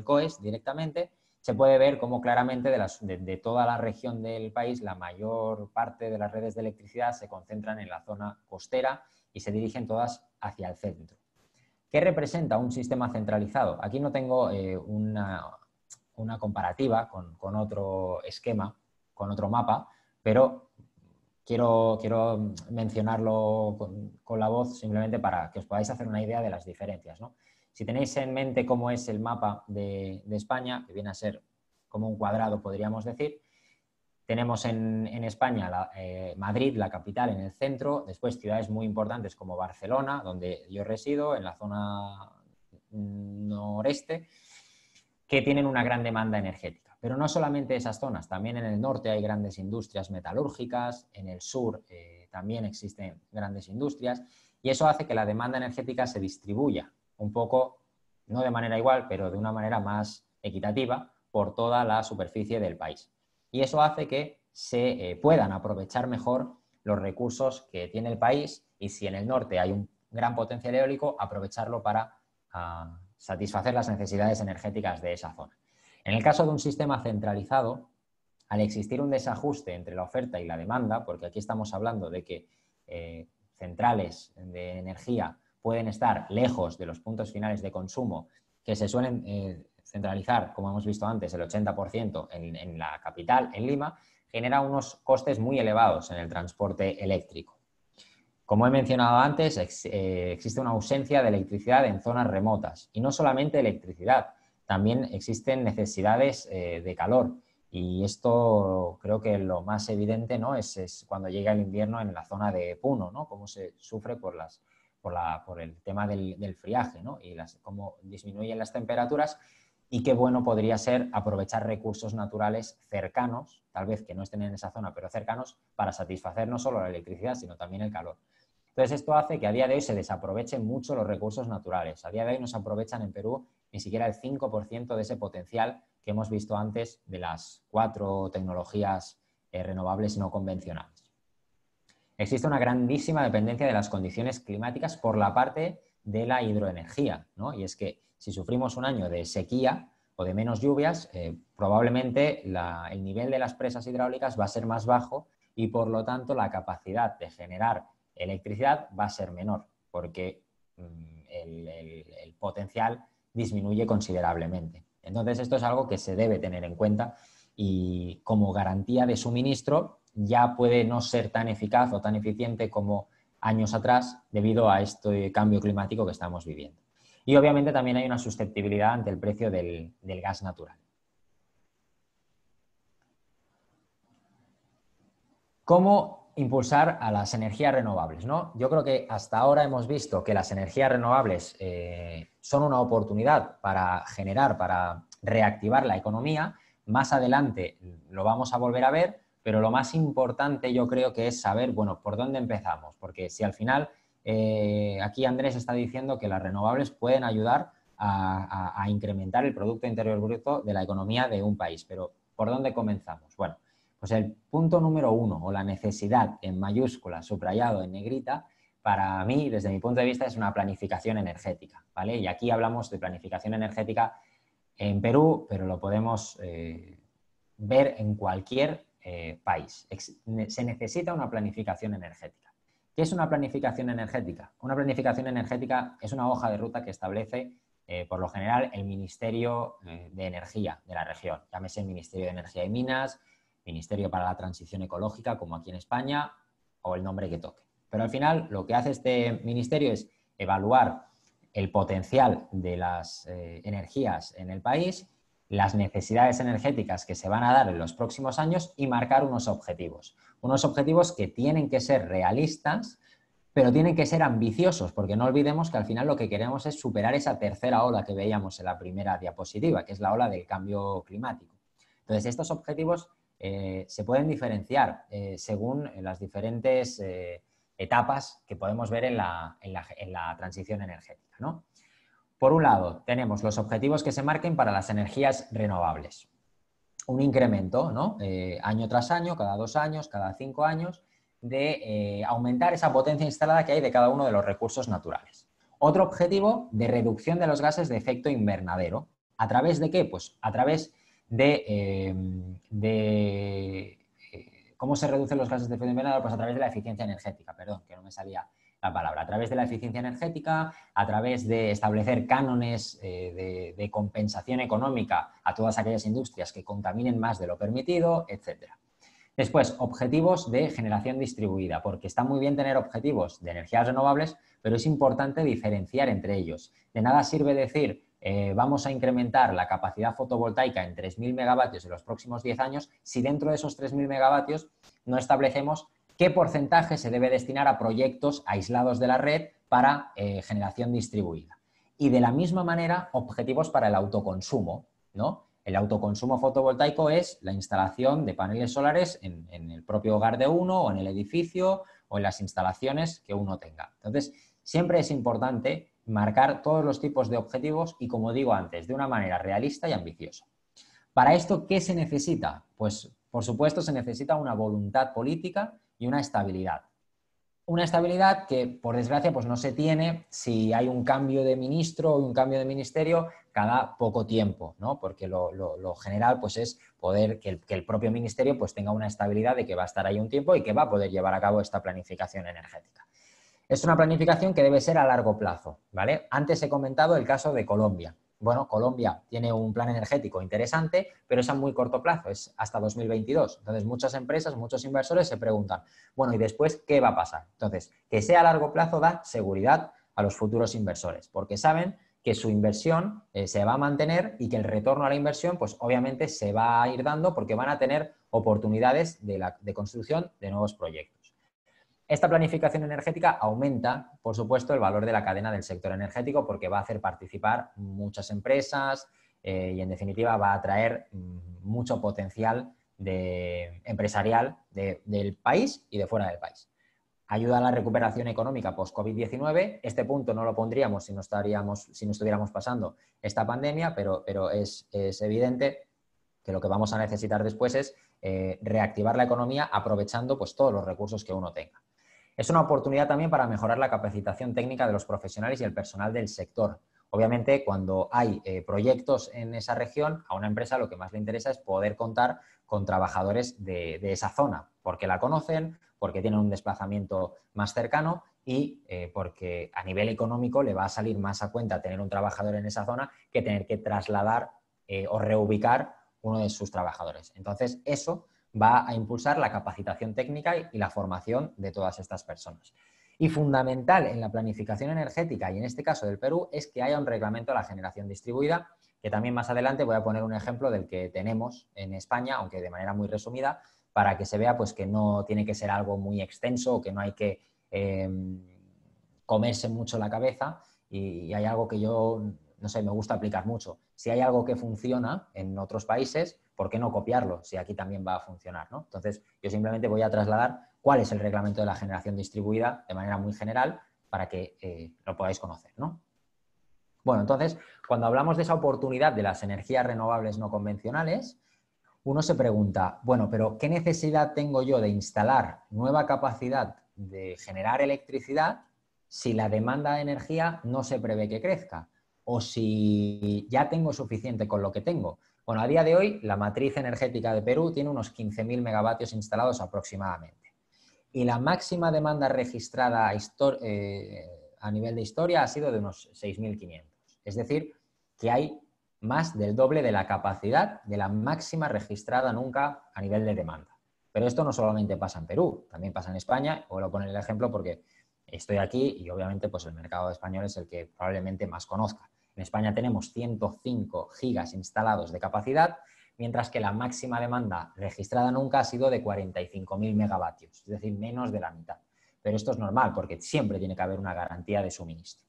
COES directamente, se puede ver cómo claramente de toda la región del país la mayor parte de las redes de electricidad se concentran en la zona costera y se dirigen todas hacia el centro. ¿Qué representa un sistema centralizado? Aquí no tengo una comparativa con otro esquema, con otro mapa, pero quiero mencionarlo con la voz simplemente para que os podáis hacer una idea de las diferencias, ¿no? Si tenéis en mente cómo es el mapa de España, que viene a ser como un cuadrado, podríamos decir, tenemos en España Madrid, la capital, en el centro, después ciudades muy importantes como Barcelona, donde yo resido, en la zona noreste, que tienen una gran demanda energética. Pero no solamente esas zonas, también en el norte hay grandes industrias metalúrgicas, en el sur también existen grandes industrias, y eso hace que la demanda energética se distribuya un poco, no de manera igual, pero de una manera más equitativa por toda la superficie del país. Y eso hace que se puedan aprovechar mejor los recursos que tiene el país, y si en el norte hay un gran potencial eólico, aprovecharlo para satisfacer las necesidades energéticas de esa zona. En el caso de un sistema centralizado, al existir un desajuste entre la oferta y la demanda, porque aquí estamos hablando de que centrales de energía pueden estar lejos de los puntos finales de consumo, que se suelen centralizar, como hemos visto antes, el 80% en la capital, en Lima, genera unos costes muy elevados en el transporte eléctrico. Como he mencionado antes, existe una ausencia de electricidad en zonas remotas, y no solamente electricidad, también existen necesidades de calor, y esto creo que lo más evidente, ¿no?, es cuando llega el invierno en la zona de Puno, ¿no?, cómo se sufre por el tema del friaje, ¿no?, y cómo disminuyen las temperaturas. Y qué bueno podría ser aprovechar recursos naturales cercanos, tal vez que no estén en esa zona, pero cercanos, para satisfacer no solo la electricidad, sino también el calor. Entonces, esto hace que a día de hoy se desaprovechen mucho los recursos naturales. A día de hoy no se aprovechan en Perú ni siquiera el 5% de ese potencial que hemos visto antes de las 4 tecnologías renovables no convencionales. Existe una grandísima dependencia de las condiciones climáticas por la parte de la hidroenergía, ¿no? Y es que si sufrimos un año de sequía o de menos lluvias, probablemente el nivel de las presas hidráulicas va a ser más bajo, y por lo tanto la capacidad de generar electricidad va a ser menor, porque el potencial disminuye considerablemente. Entonces, esto es algo que se debe tener en cuenta, y como garantía de suministro ya puede no ser tan eficaz o tan eficiente como años atrás debido a este cambio climático que estamos viviendo. Y obviamente también hay una susceptibilidad ante el precio del gas natural. ¿Cómo impulsar a las energías renovables, ¿no? Yo creo que hasta ahora hemos visto que las energías renovables son una oportunidad para generar, para reactivar la economía. Más adelante lo vamos a volver a ver, pero lo más importante yo creo que es saber, bueno, por dónde empezamos, porque si al final aquí Andrés está diciendo que las renovables pueden ayudar a incrementar el Producto Interior Bruto de la economía de un país, pero ¿por dónde comenzamos? Bueno, pues el punto número 1, o la necesidad en mayúscula, subrayado en negrita, para mí, desde mi punto de vista, es una planificación energética, ¿vale? Y aquí hablamos de planificación energética en Perú, pero lo podemos ver en cualquier país. Se necesita una planificación energética. ¿Qué es una planificación energética? Una planificación energética es una hoja de ruta que establece, por lo general, el Ministerio de Energía de la región. Llámese el Ministerio de Energía y Minas, Ministerio para la Transición Ecológica, como aquí en España, o el nombre que toque. Pero al final lo que hace este ministerio es evaluar el potencial de las energías en el país, las necesidades energéticas que se van a dar en los próximos años, y marcar unos objetivos. Unos objetivos que tienen que ser realistas, pero tienen que ser ambiciosos, porque no olvidemos que al final lo que queremos es superar esa tercera ola que veíamos en la primera diapositiva, que es la ola del cambio climático. Entonces, estos objetivos se pueden diferenciar según las diferentes etapas que podemos ver en la transición energética, ¿no? Por un lado, tenemos los objetivos que se marquen para las energías renovables. Un incremento, ¿no? Año tras año, cada 2 años, cada 5 años, de aumentar esa potencia instalada que hay de cada uno de los recursos naturales. Otro objetivo de reducción de los gases de efecto invernadero. ¿A través de qué? Pues a través ¿cómo se reducen los gases de efecto invernadero? Pues a través de la eficiencia energética, perdón, que no me salía la palabra, a través de la eficiencia energética, a través de establecer cánones de compensación económica a todas aquellas industrias que contaminen más de lo permitido, etc. Después, objetivos de generación distribuida, porque está muy bien tener objetivos de energías renovables, pero es importante diferenciar entre ellos. De nada sirve decir, vamos a incrementar la capacidad fotovoltaica en 3.000 megavatios en los próximos 10 años, si dentro de esos 3.000 megavatios no establecemos qué porcentaje se debe destinar a proyectos aislados de la red para generación distribuida. Y de la misma manera, objetivos para el autoconsumo, ¿no? El autoconsumo fotovoltaico es la instalación de paneles solares en el propio hogar de uno o en el edificio o en las instalaciones que uno tenga. Entonces, siempre es importante marcar todos los tipos de objetivos y, como digo antes, de una manera realista y ambiciosa. Para esto, ¿qué se necesita? Pues, por supuesto, se necesita una voluntad política y una estabilidad. Una estabilidad que, por desgracia, pues no se tiene si hay un cambio de ministro o un cambio de ministerio cada poco tiempo, ¿no? Porque lo general pues es poder que el propio ministerio pues tenga una estabilidad de que va a estar ahí un tiempo y que va a poder llevar a cabo esta planificación energética. Es una planificación que debe ser a largo plazo, ¿vale? Antes he comentado el caso de Colombia. Bueno, Colombia tiene un plan energético interesante, pero es a muy corto plazo, es hasta 2022. Entonces, muchas empresas, muchos inversores se preguntan, bueno, ¿y después qué va a pasar? Entonces, que sea a largo plazo da seguridad a los futuros inversores, porque saben que su inversión se va a mantener y que el retorno a la inversión, pues obviamente se va a ir dando porque van a tener oportunidades de construcción de nuevos proyectos. Esta planificación energética aumenta, por supuesto, el valor de la cadena del sector energético porque va a hacer participar muchas empresas y, en definitiva, va a atraer mucho potencial empresarial del país y de fuera del país. Ayuda a la recuperación económica post-COVID-19. Este punto no lo pondríamos si no estuviéramos pasando esta pandemia, pero es evidente que lo que vamos a necesitar después es reactivar la economía aprovechando pues, todos los recursos que uno tenga. Es una oportunidad también para mejorar la capacitación técnica de los profesionales y el personal del sector. Obviamente, cuando hay proyectos en esa región, a una empresa lo que más le interesa es poder contar con trabajadores de esa zona, porque la conocen, porque tienen un desplazamiento más cercano y porque a nivel económico le va a salir más a cuenta tener un trabajador en esa zona que tener que trasladar o reubicar uno de sus trabajadores. Entonces, eso va a impulsar la capacitación técnica y la formación de todas estas personas. Y fundamental en la planificación energética, y en este caso del Perú, es que haya un reglamento de la generación distribuida, que también más adelante voy a poner un ejemplo del que tenemos en España, aunque de manera muy resumida, para que se vea pues, que no tiene que ser algo muy extenso o que no hay que comerse mucho la cabeza y hay algo que yo, no sé, me gusta aplicar mucho. Si hay algo que funciona en otros países, ¿por qué no copiarlo si aquí también va a funcionar, ¿no? Entonces, yo simplemente voy a trasladar cuál es el reglamento de la generación distribuida de manera muy general para que lo podáis conocer, ¿no? Bueno, entonces, cuando hablamos de esa oportunidad de las energías renovables no convencionales, uno se pregunta, bueno, pero ¿qué necesidad tengo yo de instalar nueva capacidad de generar electricidad si la demanda de energía no se prevé que crezca? O si ya tengo suficiente con lo que tengo. Bueno, a día de hoy la matriz energética de Perú tiene unos 15.000 megavatios instalados aproximadamente. Y la máxima demanda registrada a nivel de historia ha sido de unos 6.500. Es decir, que hay más del doble de la capacidad de la máxima registrada nunca a nivel de demanda. Pero esto no solamente pasa en Perú, también pasa en España. Voy a poner el ejemplo porque estoy aquí y obviamente pues el mercado español es el que probablemente más conozca. En España tenemos 105 gigas instalados de capacidad, mientras que la máxima demanda registrada nunca ha sido de 45.000 megavatios, es decir, menos de la mitad. Pero esto es normal porque siempre tiene que haber una garantía de suministro.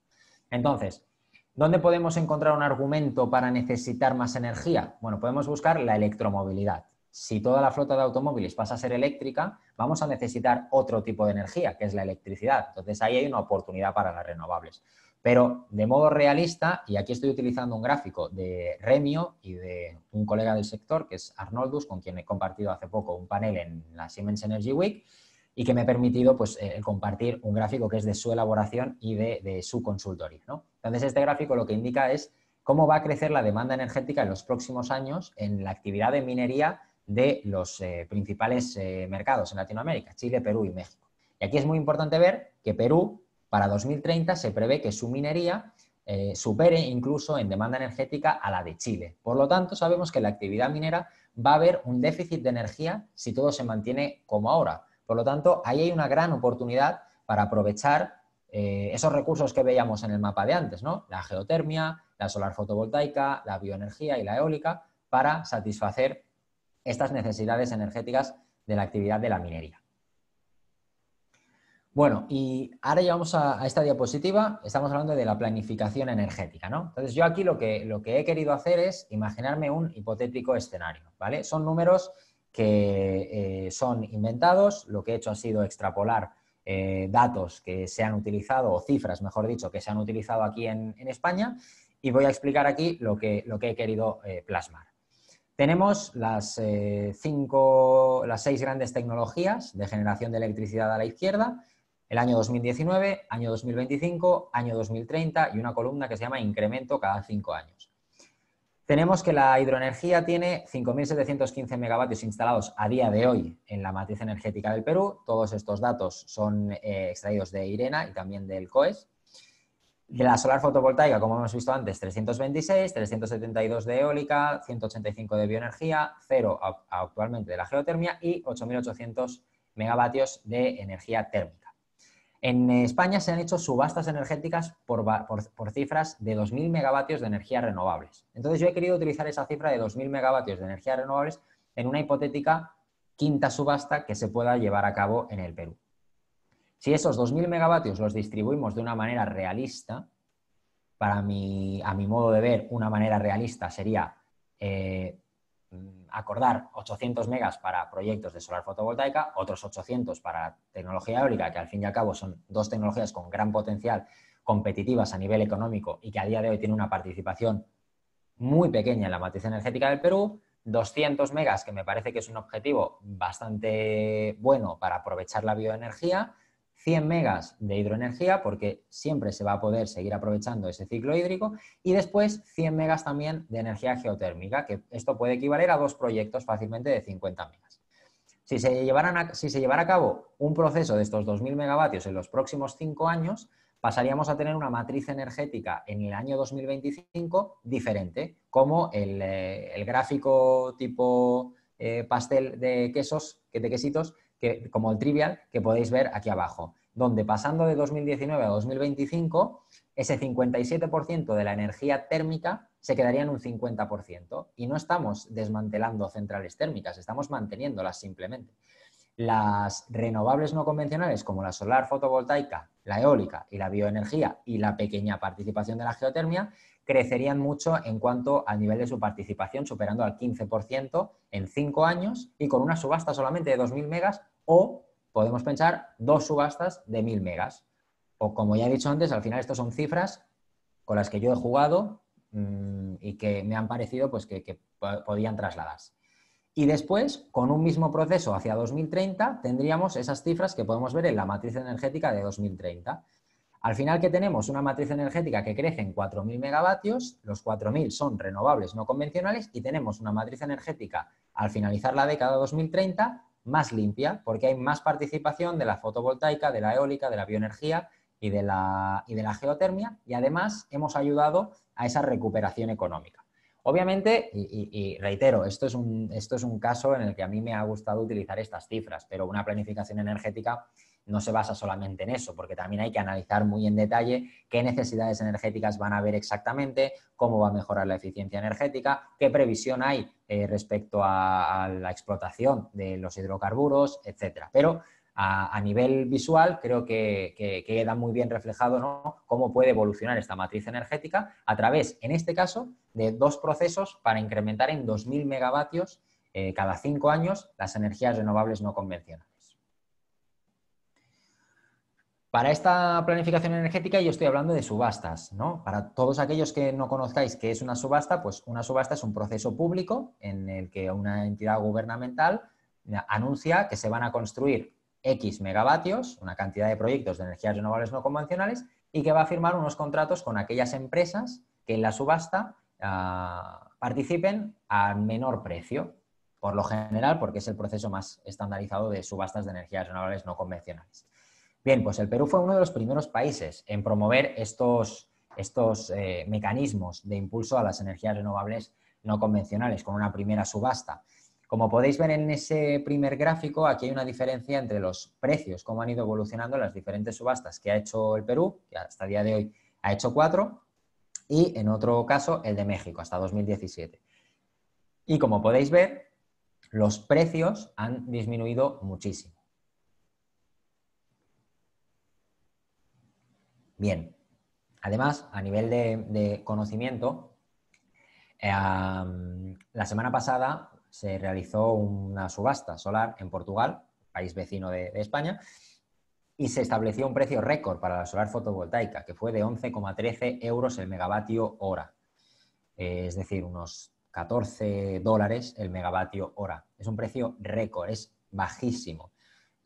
Entonces, ¿dónde podemos encontrar un argumento para necesitar más energía? Bueno, podemos buscar la electromovilidad. Si toda la flota de automóviles pasa a ser eléctrica, vamos a necesitar otro tipo de energía, que es la electricidad. Entonces, ahí hay una oportunidad para las renovables. Pero de modo realista, y aquí estoy utilizando un gráfico de Remio y de un colega del sector, que es Arnoldus, con quien he compartido hace poco un panel en la Siemens Energy Week, y que me ha permitido pues, compartir un gráfico que es de su elaboración y de su consultoría, ¿no? Entonces, este gráfico lo que indica es cómo va a crecer la demanda energética en los próximos años en la actividad de minería de los principales mercados en Latinoamérica, Chile, Perú y México. Y aquí es muy importante ver que Perú para 2030 se prevé que su minería supere incluso en demanda energética a la de Chile. Por lo tanto, sabemos que en la actividad minera va a haber un déficit de energía si todo se mantiene como ahora. Por lo tanto, ahí hay una gran oportunidad para aprovechar esos recursos que veíamos en el mapa de antes, ¿no? La geotermia, la solar fotovoltaica, la bioenergía y la eólica, para satisfacer estas necesidades energéticas de la actividad de la minería. Bueno, y ahora llegamos a esta diapositiva, estamos hablando de la planificación energética, ¿no? Entonces yo aquí lo que he querido hacer es imaginarme un hipotético escenario, ¿vale? Son números que son inventados, lo que he hecho ha sido extrapolar datos que se han utilizado, o cifras, mejor dicho, que se han utilizado aquí en España, y voy a explicar aquí lo que he querido plasmar. Tenemos las 6 grandes tecnologías de generación de electricidad a la izquierda, el año 2019, año 2025, año 2030 y una columna que se llama incremento cada 5 años. Tenemos que la hidroenergía tiene 5.715 megavatios instalados a día de hoy en la matriz energética del Perú. Todos estos datos son extraídos de IRENA y también del COES. De la solar fotovoltaica, como hemos visto antes, 326, 372 de eólica, 185 de bioenergía, 0 actualmente de la geotermia y 8.800 megavatios de energía térmica. En España se han hecho subastas energéticas por cifras de 2.000 megavatios de energías renovables. Entonces yo he querido utilizar esa cifra de 2.000 megavatios de energías renovables en una hipotética quinta subasta que se pueda llevar a cabo en el Perú. Si esos 2.000 megavatios los distribuimos de una manera realista, a mi modo de ver, una manera realista sería acordar 800 megas para proyectos de solar fotovoltaica, otros 800 para tecnología eólica, que al fin y al cabo son dos tecnologías con gran potencial competitivas a nivel económico y que a día de hoy tienen una participación muy pequeña en la matriz energética del Perú, 200 megas, que me parece que es un objetivo bastante bueno para aprovechar la bioenergía, 100 megas de hidroenergía, porque siempre se va a poder seguir aprovechando ese ciclo hídrico, y después 100 megas también de energía geotérmica, que esto puede equivaler a 2 proyectos fácilmente de 50 megas. Si se llevara a cabo un proceso de estos 2.000 megavatios en los próximos 5 años, pasaríamos a tener una matriz energética en el año 2025 diferente, como el gráfico tipo pastel de quesitos, como el trivial que podéis ver aquí abajo, donde pasando de 2019 a 2025, ese 57% de la energía térmica se quedaría en un 50%. Y no estamos desmantelando centrales térmicas, estamos manteniéndolas simplemente. Las renovables no convencionales, como la solar fotovoltaica, la eólica y la bioenergía y la pequeña participación de la geotermia, crecerían mucho en cuanto al nivel de su participación, superando al 15% en 5 años y con una subasta solamente de 2.000 megas, o podemos pensar 2 subastas de 1.000 megas. O como ya he dicho antes, al final estas son cifras con las que yo he jugado y que me han parecido pues, que podían trasladarse. Y después, con un mismo proceso hacia 2030, tendríamos esas cifras que podemos ver en la matriz energética de 2030. Al final, ¿qué tenemos? Una matriz energética que crece en 4.000 megavatios, los 4.000 son renovables no convencionales, y tenemos una matriz energética, al finalizar la década 2030, más limpia, porque hay más participación de la fotovoltaica, de la eólica, de la bioenergía y de la geotermia, y además hemos ayudado a esa recuperación económica. Obviamente, y reitero, esto es un caso en el que a mí me ha gustado utilizar estas cifras, pero una planificación energética no se basa solamente en eso, porque también hay que analizar muy en detalle qué necesidades energéticas van a haber exactamente, cómo va a mejorar la eficiencia energética, qué previsión hay respecto a la explotación de los hidrocarburos, etcétera. Pero a nivel visual creo que queda muy bien reflejado, ¿no?, cómo puede evolucionar esta matriz energética a través, en este caso, de 2 procesos para incrementar en 2.000 megavatios cada 5 años las energías renovables no convencionales. Para esta planificación energética yo estoy hablando de subastas, ¿no? Para todos aquellos que no conozcáis qué es una subasta, pues una subasta es un proceso público en el que una entidad gubernamental anuncia que se van a construir X megavatios, una cantidad de proyectos de energías renovables no convencionales, y que va a firmar unos contratos con aquellas empresas que en la subasta participen al menor precio, por lo general, porque es el proceso más estandarizado de subastas de energías renovables no convencionales. Bien, pues el Perú fue uno de los primeros países en promover estos mecanismos de impulso a las energías renovables no convencionales, con una primera subasta. Como podéis ver en ese primer gráfico, aquí hay una diferencia entre los precios, cómo han ido evolucionando las diferentes subastas que ha hecho el Perú, que hasta el día de hoy ha hecho 4, y en otro caso el de México, hasta 2017. Y como podéis ver, los precios han disminuido muchísimo. Bien, además, a nivel de conocimiento, la semana pasada se realizó una subasta solar en Portugal, país vecino de España, y se estableció un precio récord para la solar fotovoltaica, que fue de 11,13 euros el megavatio hora, es decir, unos 14 dólares el megavatio hora. Es un precio récord, es bajísimo.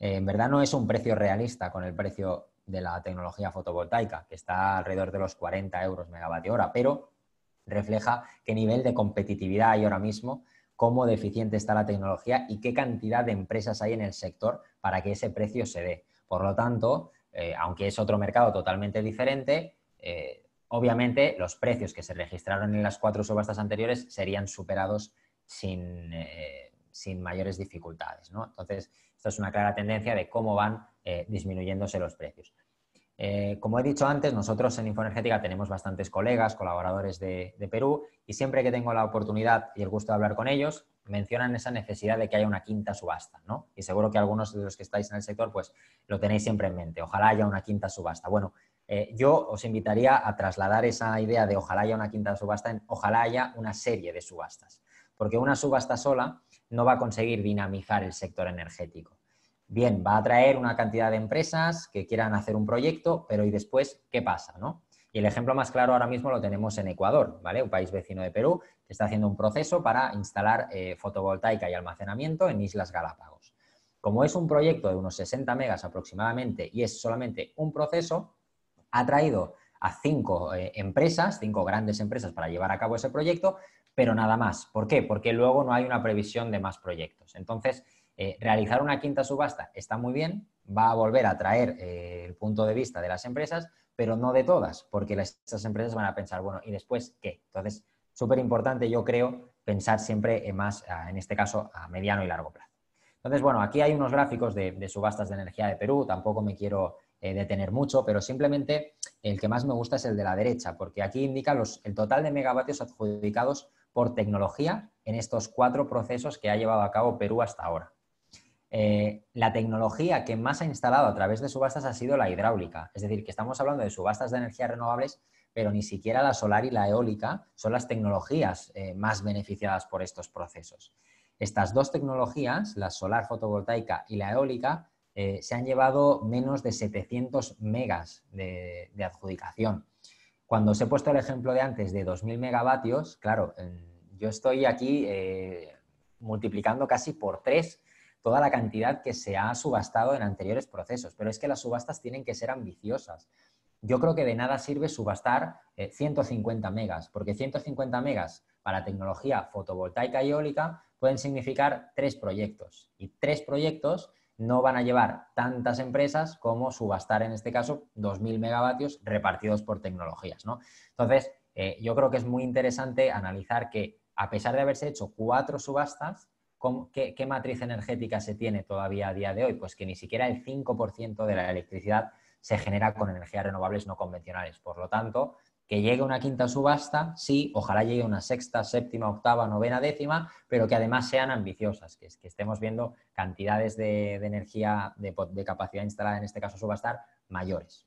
En verdad no es un precio realista con el precio de la tecnología fotovoltaica, que está alrededor de los 40 euros megavatio hora, pero refleja qué nivel de competitividad hay ahora mismo, cómo deficiente está la tecnología y qué cantidad de empresas hay en el sector para que ese precio se dé. Por lo tanto, aunque es otro mercado totalmente diferente, obviamente los precios que se registraron en las 4 subastas anteriores serían superados sin mayores dificultades, ¿no? Entonces, esto es una clara tendencia de cómo van disminuyéndose los precios. Como he dicho antes, nosotros en Infoenergética tenemos bastantes colegas, colaboradores de Perú, y siempre que tengo la oportunidad y el gusto de hablar con ellos, mencionan esa necesidad de que haya una quinta subasta, ¿no? Y seguro que algunos de los que estáis en el sector pues lo tenéis siempre en mente. Ojalá haya una quinta subasta. Bueno, yo os invitaría a trasladar esa idea de ojalá haya una quinta subasta en ojalá haya una serie de subastas, porque una subasta sola no va a conseguir dinamizar el sector energético. Bien, va a atraer una cantidad de empresas que quieran hacer un proyecto, pero ¿y después qué pasa, no? Y el ejemplo más claro ahora mismo lo tenemos en Ecuador, ¿vale? Un país vecino de Perú que está haciendo un proceso para instalar fotovoltaica y almacenamiento en Islas Galápagos. Como es un proyecto de unos 60 megas aproximadamente y es solamente un proceso, ha traído a 5 empresas, 5 grandes empresas para llevar a cabo ese proyecto, pero nada más. ¿Por qué? Porque luego no hay una previsión de más proyectos. Entonces, realizar una quinta subasta está muy bien, va a volver a traer el punto de vista de las empresas, pero no de todas, porque estas empresas van a pensar, bueno, ¿y después qué? Entonces, súper importante, yo creo, pensar siempre en más, en este caso, a mediano y largo plazo. Entonces, bueno, aquí hay unos gráficos de subastas de energía de Perú, tampoco me quiero detener mucho, pero simplemente el que más me gusta es el de la derecha, porque aquí indica el total de megavatios adjudicados por tecnología en estos 4 procesos que ha llevado a cabo Perú hasta ahora. La tecnología que más ha instalado a través de subastas ha sido la hidráulica. Es decir, que estamos hablando de subastas de energías renovables, pero ni siquiera la solar y la eólica son las tecnologías más beneficiadas por estos procesos. Estas 2 tecnologías, la solar fotovoltaica y la eólica, se han llevado menos de 700 megas de adjudicación. Cuando os he puesto el ejemplo de antes de 2.000 megavatios, claro, yo estoy aquí multiplicando casi por 3 toda la cantidad que se ha subastado en anteriores procesos, pero es que las subastas tienen que ser ambiciosas. Yo creo que de nada sirve subastar 150 megas, porque 150 megas para tecnología fotovoltaica y eólica pueden significar 3 proyectos, y 3 proyectos no van a llevar tantas empresas como subastar, en este caso, 2.000 megavatios repartidos por tecnologías, ¿no? Entonces, yo creo que es muy interesante analizar que, a pesar de haberse hecho 4 subastas, ¿qué matriz energética se tiene todavía a día de hoy? Pues que ni siquiera el 5% de la electricidad se genera con energías renovables no convencionales. Por lo tanto, que llegue una quinta subasta, sí, ojalá llegue una sexta, séptima, octava, novena, décima, pero que además sean ambiciosas, que estemos viendo cantidades de energía, de capacidad instalada, en este caso subastar, mayores.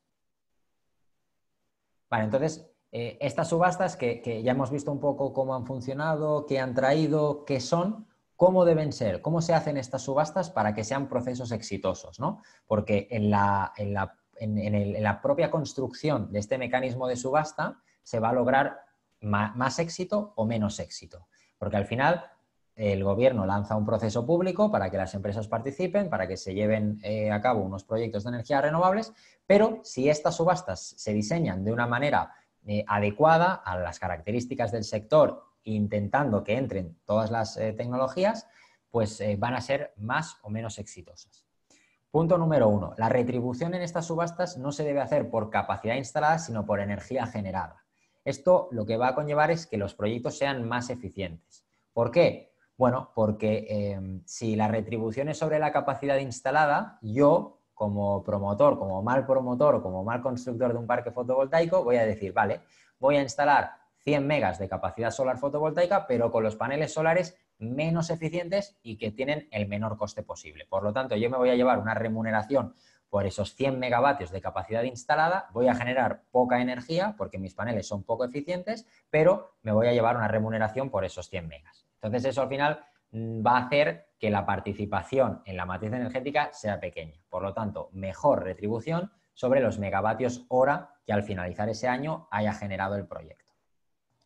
Vale, entonces, estas subastas que ya hemos visto un poco cómo han funcionado, qué han traído, qué son, ¿cómo deben ser? ¿Cómo se hacen estas subastas para que sean procesos exitosos, ¿no? Porque en la propia construcción de este mecanismo de subasta se va a lograr más éxito o menos éxito. Porque al final el gobierno lanza un proceso público para que las empresas participen, para que se lleven a cabo unos proyectos de energías renovables, pero si estas subastas se diseñan de una manera adecuada a las características del sector, intentando que entren todas las tecnologías, pues van a ser más o menos exitosas. Punto número 1. La retribución en estas subastas no se debe hacer por capacidad instalada, sino por energía generada. Esto lo que va a conllevar es que los proyectos sean más eficientes. ¿Por qué? Bueno, porque si la retribución es sobre la capacidad instalada, yo, como promotor, como mal promotor o como mal constructor de un parque fotovoltaico, voy a decir, vale, voy a instalar 100 megas de capacidad solar fotovoltaica, pero con los paneles solares menos eficientes y que tienen el menor coste posible. Por lo tanto, yo me voy a llevar una remuneración por esos 100 megavatios de capacidad instalada, voy a generar poca energía porque mis paneles son poco eficientes, pero me voy a llevar una remuneración por esos 100 megas. Entonces, eso al final va a hacer que la participación en la matriz energética sea pequeña. Por lo tanto, mejor retribución sobre los megavatios hora que al finalizar ese año haya generado el proyecto.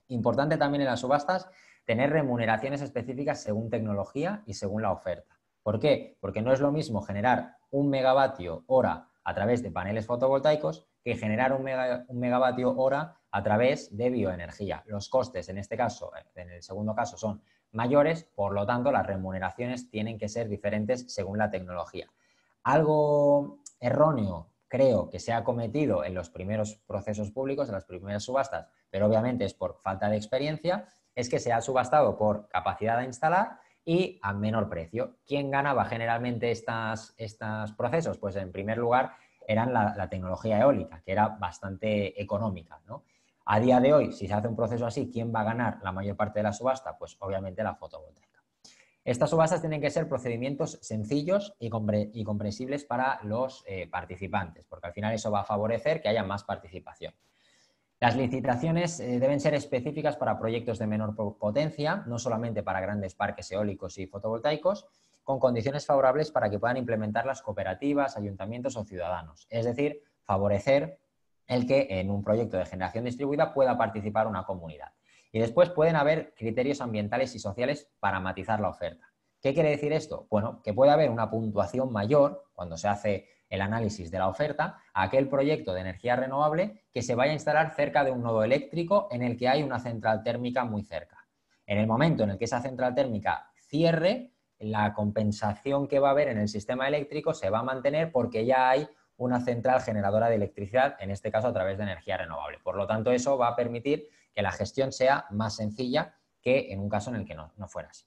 Importante también en las subastas tener remuneraciones específicas según tecnología y según la oferta. ¿Por qué? Porque no es lo mismo generar 1 megavatio hora a través de paneles fotovoltaicos que generar un megavatio hora a través de bioenergía. Los costes, en este caso, en el segundo caso, son mayores, por lo tanto, las remuneraciones tienen que ser diferentes según la tecnología. Algo erróneo, creo, que se ha cometido en los primeros procesos públicos, en las primeras subastas, pero obviamente es por falta de experiencia, es que se ha subastado por capacidad a instalar y a menor precio. ¿Quién ganaba generalmente estos procesos? Pues en primer lugar eran la tecnología eólica, que era bastante económica, ¿no? A día de hoy, si se hace un proceso así, ¿quién va a ganar la mayor parte de la subasta? Pues obviamente la fotovoltaica. Estas subastas tienen que ser procedimientos sencillos y comprensibles para los participantes, porque al final eso va a favorecer que haya más participación. Las licitaciones deben ser específicas para proyectos de menor potencia, no solamente para grandes parques eólicos y fotovoltaicos, con condiciones favorables para que puedan implementar las cooperativas, ayuntamientos o ciudadanos. Es decir, favorecer el que en un proyecto de generación distribuida pueda participar una comunidad. Y después pueden haber criterios ambientales y sociales para matizar la oferta. ¿Qué quiere decir esto? Bueno, que puede haber una puntuación mayor cuando se hace el análisis de la oferta a aquel proyecto de energía renovable que se vaya a instalar cerca de un nodo eléctrico en el que hay una central térmica muy cerca. En el momento en el que esa central térmica cierre, la compensación que va a haber en el sistema eléctrico se va a mantener porque ya hay una central generadora de electricidad, en este caso a través de energía renovable. Por lo tanto, eso va a permitir que la gestión sea más sencilla que en un caso en el que no fuera así.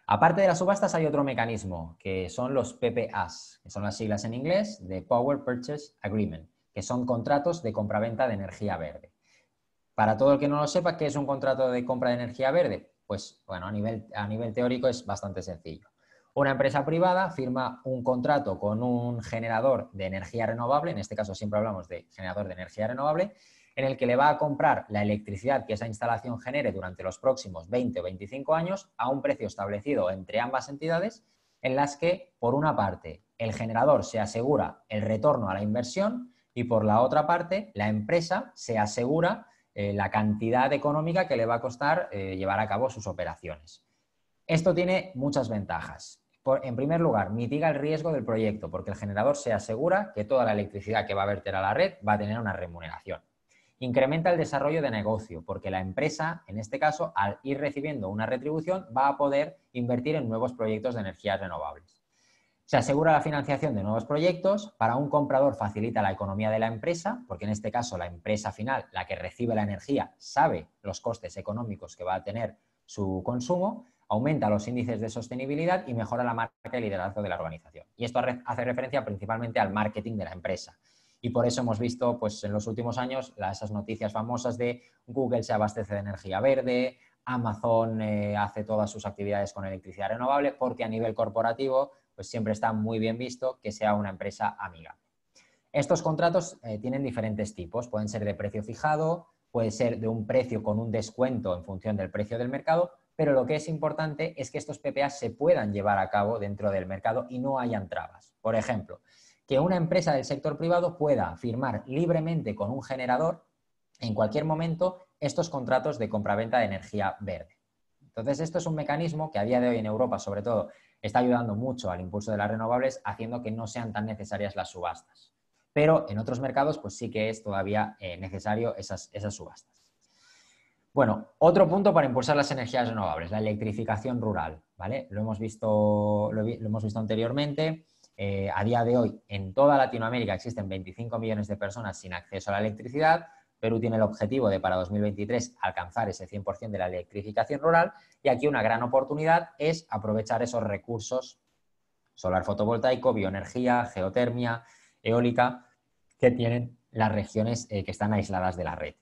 Aparte de las subastas hay otro mecanismo, que son los PPAs, que son las siglas en inglés de Power Purchase Agreement, que son contratos de compraventa de energía verde. Para todo el que no lo sepa, ¿qué es un contrato de compra de energía verde? Pues, bueno, a nivel teórico es bastante sencillo. Una empresa privada firma un contrato con un generador de energía renovable, en este caso siempre hablamos de generador de energía renovable, en el que le va a comprar la electricidad que esa instalación genere durante los próximos 20 o 25 años a un precio establecido entre ambas entidades, en las que, por una parte, el generador se asegura el retorno a la inversión y, por la otra parte, la empresa se asegura la cantidad económica que le va a costar llevar a cabo sus operaciones. Esto tiene muchas ventajas. En primer lugar, mitiga el riesgo del proyecto, porque el generador se asegura que toda la electricidad que va a verter a la red va a tener una remuneración. Incrementa el desarrollo de negocio, porque la empresa, en este caso, al ir recibiendo una retribución, va a poder invertir en nuevos proyectos de energías renovables. Se asegura la financiación de nuevos proyectos. Para un comprador facilita la economía de la empresa, porque en este caso la empresa final, la que recibe la energía, sabe los costes económicos que va a tener su consumo, aumenta los índices de sostenibilidad y mejora la marca y liderazgo de la organización. Y esto hace referencia principalmente al marketing de la empresa. Y por eso hemos visto pues, en los últimos años esas noticias famosas de Google se abastece de energía verde, Amazon hace todas sus actividades con electricidad renovable, porque a nivel corporativo pues, siempre está muy bien visto que sea una empresa amigable. Estos contratos tienen diferentes tipos, pueden ser de precio fijado, puede ser de un precio con un descuento en función del precio del mercado, pero lo que es importante es que estos PPA se puedan llevar a cabo dentro del mercado y no hayan trabas. Por ejemplo, que una empresa del sector privado pueda firmar libremente con un generador en cualquier momento estos contratos de compraventa de energía verde. Entonces, esto es un mecanismo que a día de hoy en Europa, sobre todo, está ayudando mucho al impulso de las renovables, haciendo que no sean tan necesarias las subastas. Pero en otros mercados, pues sí que es todavía necesario esas subastas. Bueno, otro punto para impulsar las energías renovables, la electrificación rural, ¿vale? Lo hemos visto anteriormente. A día de hoy, en toda Latinoamérica existen 25 millones de personas sin acceso a la electricidad. Perú tiene el objetivo de para 2023 alcanzar ese 100% de la electrificación rural y aquí una gran oportunidad es aprovechar esos recursos solar fotovoltaico, bioenergía, geotermia, eólica que tienen las regiones que están aisladas de la red.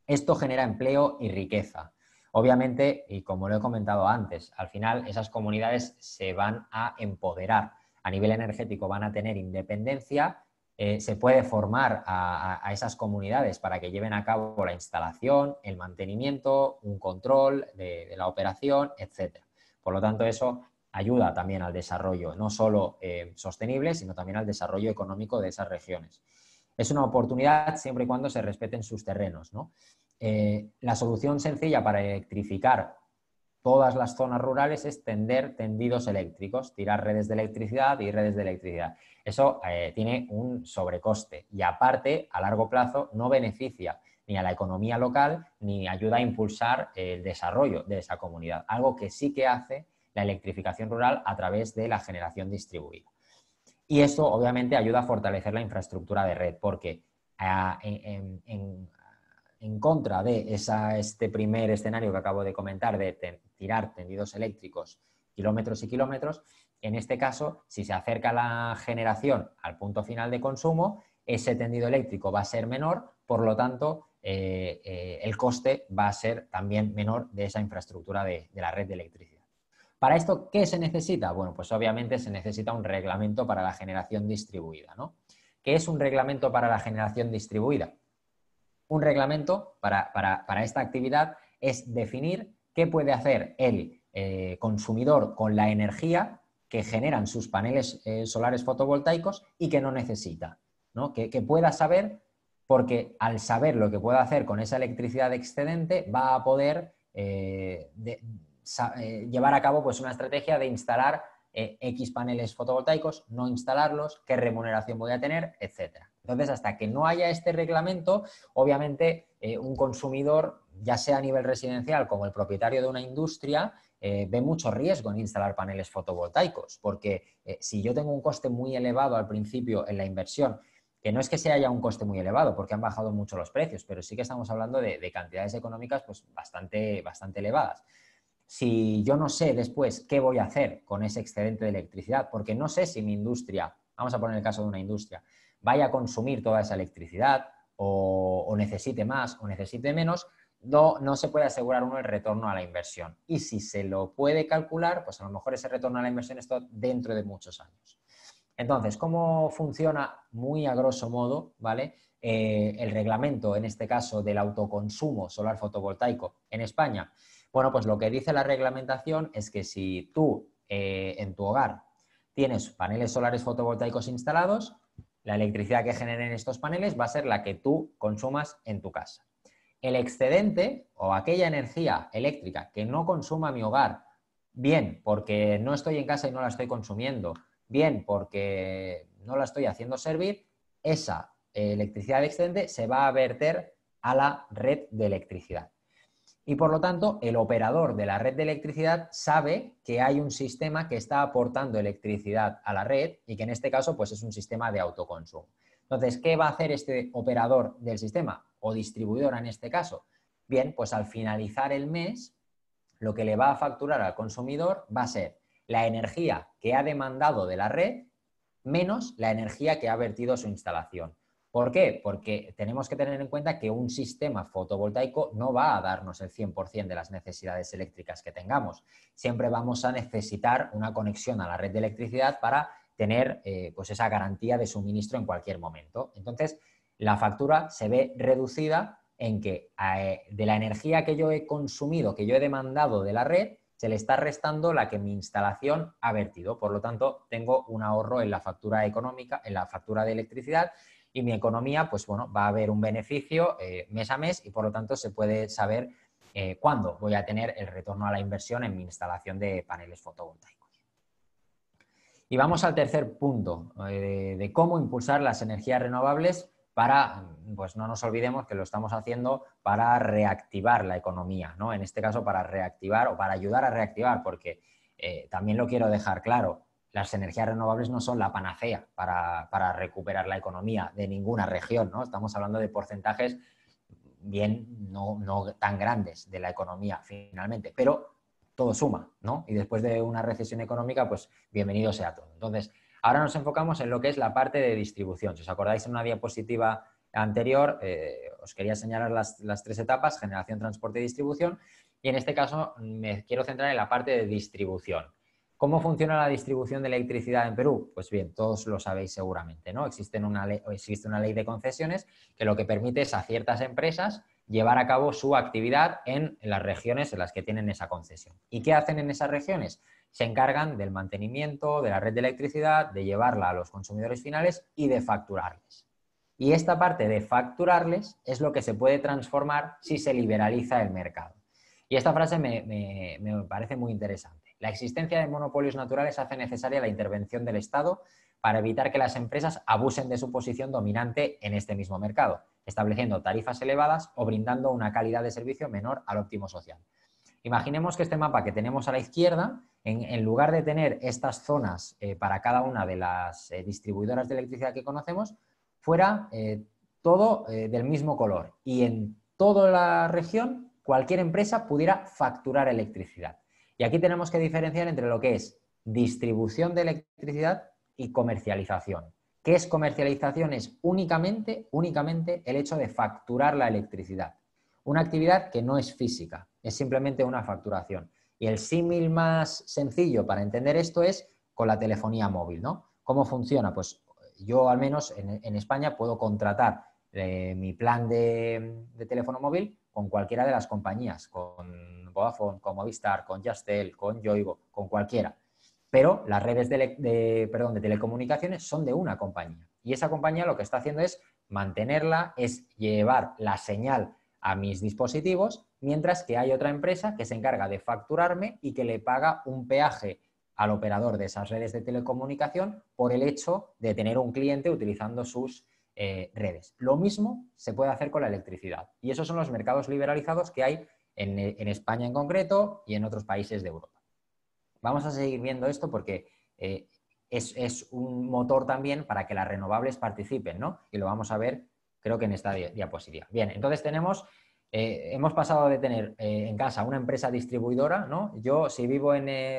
Esto genera empleo y riqueza. Obviamente, y como lo he comentado antes, al final esas comunidades se van a empoderar. A nivel energético van a tener independencia, se puede formar a esas comunidades para que lleven a cabo la instalación, el mantenimiento, un control de la operación, etc. Por lo tanto, eso ayuda también al desarrollo, no solo sostenible, sino también al desarrollo económico de esas regiones. Es una oportunidad siempre y cuando se respeten sus terrenos, ¿no? La solución sencilla para electrificar todas las zonas rurales es tender tendidos eléctricos, tirar redes de electricidad y redes de electricidad. Eso tiene un sobrecoste y aparte, a largo plazo, no beneficia ni a la economía local ni ayuda a impulsar el desarrollo de esa comunidad, algo que sí que hace la electrificación rural a través de la generación distribuida. Y esto obviamente ayuda a fortalecer la infraestructura de red porque en contra de este primer escenario que acabo de comentar de tirar tendidos eléctricos kilómetros y kilómetros, en este caso, si se acerca la generación al punto final de consumo, ese tendido eléctrico va a ser menor, por lo tanto, el coste va a ser también menor de esa infraestructura de la red de electricidad. ¿Para esto qué se necesita? Bueno, pues obviamente se necesita un reglamento para la generación distribuida, ¿no? ¿Qué es un reglamento para la generación distribuida? Un reglamento para esta actividad es definir qué puede hacer el consumidor con la energía que generan sus paneles solares fotovoltaicos y que no necesita, ¿no? Que pueda saber, porque al saber lo que puede hacer con esa electricidad excedente va a poder llevar a cabo pues, una estrategia de instalar X paneles fotovoltaicos, no instalarlos, qué remuneración voy a tener, etcétera. Entonces, hasta que no haya este reglamento, obviamente un consumidor, ya sea a nivel residencial como el propietario de una industria, ve mucho riesgo en instalar paneles fotovoltaicos, porque si yo tengo un coste muy elevado al principio en la inversión, que no es que sea ya un coste muy elevado, porque han bajado mucho los precios, pero sí que estamos hablando de cantidades económicas pues, bastante elevadas. Si yo no sé después qué voy a hacer con ese excedente de electricidad, porque no sé si mi industria, vamos a poner el caso de una industria, vaya a consumir toda esa electricidad o necesite más o necesite menos, no se puede asegurar uno el retorno a la inversión. Y si se lo puede calcular, pues a lo mejor ese retorno a la inversión está dentro de muchos años. Entonces, ¿cómo funciona muy a grosso modo, ¿vale? El reglamento, en este caso, del autoconsumo solar fotovoltaico en España? Bueno, pues lo que dice la reglamentación es que si tú en tu hogar tienes paneles solares fotovoltaicos instalados, la electricidad que generen estos paneles va a ser la que tú consumas en tu casa. El excedente o aquella energía eléctrica que no consuma mi hogar, bien porque no estoy en casa y no la estoy consumiendo, bien porque no la estoy haciendo servir, esa electricidad excedente se va a verter a la red de electricidad. Y por lo tanto, el operador de la red de electricidad sabe que hay un sistema que está aportando electricidad a la red y que en este caso pues, es un sistema de autoconsumo. Entonces, ¿qué va a hacer este operador del sistema o distribuidora en este caso? Bien, pues al finalizar el mes, lo que le va a facturar al consumidor va a ser la energía que ha demandado de la red menos la energía que ha vertido su instalación. ¿Por qué? Porque tenemos que tener en cuenta que un sistema fotovoltaico no va a darnos el 100% de las necesidades eléctricas que tengamos. Siempre vamos a necesitar una conexión a la red de electricidad para tener pues esa garantía de suministro en cualquier momento. Entonces, la factura se ve reducida en que de la energía que yo he consumido, que yo he demandado de la red, se le está restando la que mi instalación ha vertido. Por lo tanto, tengo un ahorro en la factura económica, en la factura de electricidad, y mi economía, pues bueno, va a haber un beneficio mes a mes y por lo tanto se puede saber cuándo voy a tener el retorno a la inversión en mi instalación de paneles fotovoltaicos. Y vamos al tercer punto de cómo impulsar las energías renovables para, pues no nos olvidemos que lo estamos haciendo para reactivar la economía, ¿no? En este caso para reactivar o para ayudar a reactivar, porque también lo quiero dejar claro, las energías renovables no son la panacea para recuperar la economía de ninguna región, ¿no? Estamos hablando de porcentajes bien no tan grandes de la economía finalmente, pero todo suma, ¿no? Y después de una recesión económica, pues bienvenido sea todo. Entonces, ahora nos enfocamos en lo que es la parte de distribución. Si os acordáis en una diapositiva anterior, os quería señalar las 3 etapas, generación, transporte y distribución, y en este caso me quiero centrar en la parte de distribución. ¿Cómo funciona la distribución de electricidad en Perú? Pues bien, todos lo sabéis seguramente, ¿no? Existe una ley de concesiones que lo que permite es a ciertas empresas llevar a cabo su actividad en las regiones en las que tienen esa concesión. ¿Y qué hacen en esas regiones? Se encargan del mantenimiento de la red de electricidad, de llevarla a los consumidores finales y de facturarles. Y esta parte de facturarles es lo que se puede transformar si se liberaliza el mercado. Y esta frase me parece muy interesante. La existencia de monopolios naturales hace necesaria la intervención del Estado para evitar que las empresas abusen de su posición dominante en este mismo mercado, estableciendo tarifas elevadas o brindando una calidad de servicio menor al óptimo social. Imaginemos que este mapa que tenemos a la izquierda, en lugar de tener estas zonas para cada una de las distribuidoras de electricidad que conocemos, fuera todo del mismo color y en toda la región cualquier empresa pudiera facturar electricidad. Y aquí tenemos que diferenciar entre lo que es distribución de electricidad y comercialización. ¿Qué es comercialización? Es únicamente el hecho de facturar la electricidad. Una actividad que no es física, es simplemente una facturación. Y el símil más sencillo para entender esto es con la telefonía móvil, ¿no? ¿Cómo funciona? Pues yo al menos en España puedo contratar mi plan de teléfono móvil con cualquiera de las compañías, con Vodafone, con Movistar, con Yastel, con Yoigo, con cualquiera. Pero las redes de telecomunicaciones son de una compañía. Y esa compañía lo que está haciendo es mantenerla, es llevar la señal a mis dispositivos, mientras que hay otra empresa que se encarga de facturarme y que le paga un peaje al operador de esas redes de telecomunicación por el hecho de tener un cliente utilizando sus redes. Lo mismo se puede hacer con la electricidad. Y esos son los mercados liberalizados que hay en España en concreto y en otros países de Europa. Vamos a seguir viendo esto porque es un motor también para que las renovables participen, ¿no? Y lo vamos a ver, creo que en esta diapositiva. Bien, entonces hemos pasado de tener en casa una empresa distribuidora, ¿no? Yo, si vivo,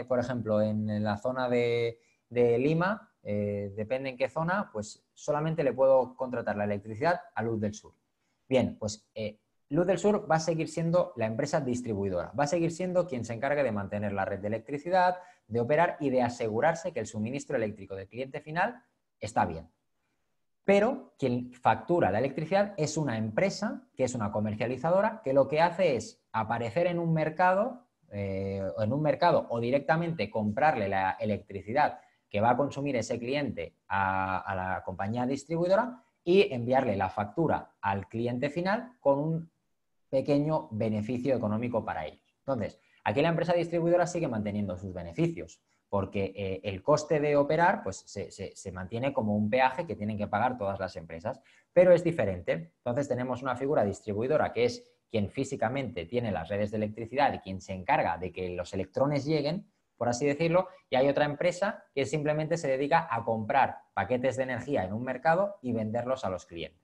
por ejemplo, en la zona de Lima, depende en qué zona, pues solamente le puedo contratar la electricidad a Luz del Sur. Bien, pues Luz del Sur va a seguir siendo la empresa distribuidora, va a seguir siendo quien se encargue de mantener la red de electricidad, de operar y de asegurarse que el suministro eléctrico del cliente final está bien. Pero quien factura la electricidad es una empresa, que es una comercializadora, que lo que hace es aparecer en un mercado o directamente comprarle la electricidad que va a consumir ese cliente a la compañía distribuidora y enviarle la factura al cliente final con un pequeño beneficio económico para ellos. Entonces, aquí la empresa distribuidora sigue manteniendo sus beneficios, porque el coste de operar pues, se mantiene como un peaje que tienen que pagar todas las empresas, pero es diferente. Entonces tenemos una figura distribuidora que es quien físicamente tiene las redes de electricidad y quien se encarga de que los electrones lleguen, por así decirlo, y hay otra empresa que simplemente se dedica a comprar paquetes de energía en un mercado y venderlos a los clientes.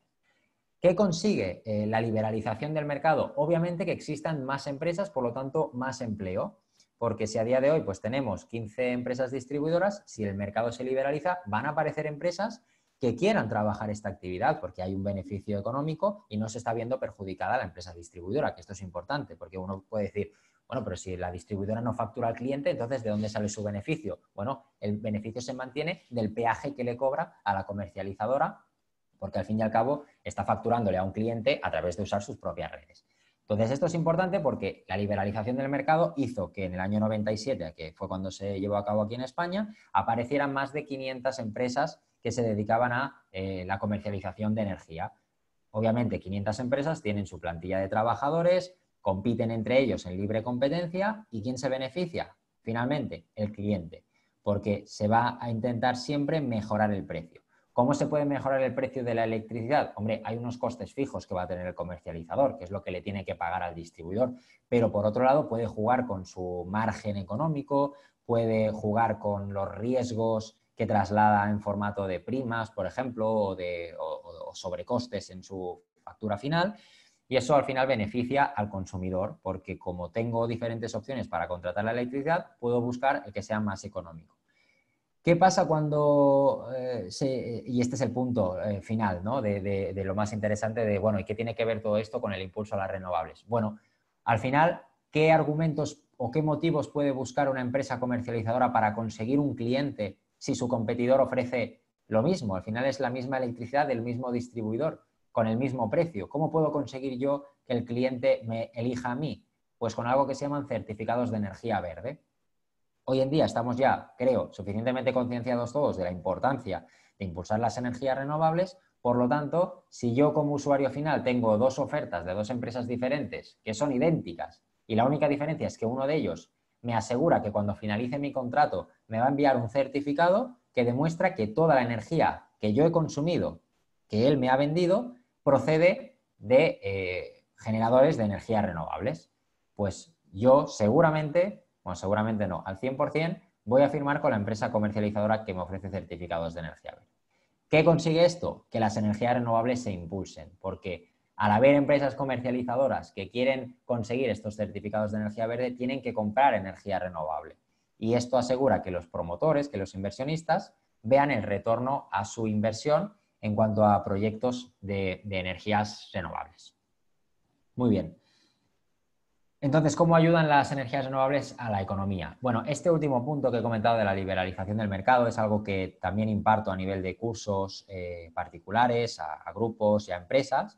¿Qué consigue la liberalización del mercado? Obviamente que existan más empresas, por lo tanto, más empleo. Porque si a día de hoy pues tenemos 15 empresas distribuidoras, si el mercado se liberaliza, van a aparecer empresas que quieran trabajar esta actividad porque hay un beneficio económico y no se está viendo perjudicada la empresa distribuidora, que esto es importante, porque uno puede decir, bueno, pero si la distribuidora no factura al cliente, entonces ¿de dónde sale su beneficio? Bueno, el beneficio se mantiene del peaje que le cobra a la comercializadora, porque al fin y al cabo está facturándole a un cliente a través de usar sus propias redes. Entonces, esto es importante porque la liberalización del mercado hizo que en el año 97, que fue cuando se llevó a cabo aquí en España, aparecieran más de 500 empresas que se dedicaban a la comercialización de energía. Obviamente, 500 empresas tienen su plantilla de trabajadores, compiten entre ellos en libre competencia y ¿quién se beneficia? Finalmente, el cliente, porque se va a intentar siempre mejorar el precio. ¿Cómo se puede mejorar el precio de la electricidad? Hombre, hay unos costes fijos que va a tener el comercializador, que es lo que le tiene que pagar al distribuidor, pero por otro lado puede jugar con su margen económico, puede jugar con los riesgos que traslada en formato de primas, por ejemplo, o sobrecostes en su factura final, y eso al final beneficia al consumidor, porque como tengo diferentes opciones para contratar la electricidad, puedo buscar el que sea más económico. ¿Qué pasa cuando, y este es el punto final, ¿no? de lo más interesante de, bueno, ¿y qué tiene que ver todo esto con el impulso a las renovables? Bueno, al final, ¿qué argumentos o qué motivos puede buscar una empresa comercializadora para conseguir un cliente si su competidor ofrece lo mismo? Al final es la misma electricidad del mismo distribuidor, con el mismo precio. ¿Cómo puedo conseguir yo que el cliente me elija a mí? Pues con algo que se llaman certificados de energía verde. Hoy en día estamos ya, creo, suficientemente concienciados todos de la importancia de impulsar las energías renovables. Por lo tanto, si yo como usuario final tengo dos ofertas de dos empresas diferentes que son idénticas y la única diferencia es que uno de ellos me asegura que cuando finalice mi contrato me va a enviar un certificado que demuestra que toda la energía que yo he consumido, que él me ha vendido, procede de generadores de energías renovables. Pues yo seguramente... Bueno, seguramente no, al 100% voy a firmar con la empresa comercializadora que me ofrece certificados de energía verde. ¿Qué consigue esto? Que las energías renovables se impulsen, porque al haber empresas comercializadoras que quieren conseguir estos certificados de energía verde, tienen que comprar energía renovable. Y esto asegura que los promotores, que los inversionistas, vean el retorno a su inversión en cuanto a proyectos de energías renovables. Muy bien. Entonces, ¿cómo ayudan las energías renovables a la economía? Bueno, este último punto que he comentado de la liberalización del mercado es algo que también imparto a nivel de cursos particulares, a grupos y a empresas.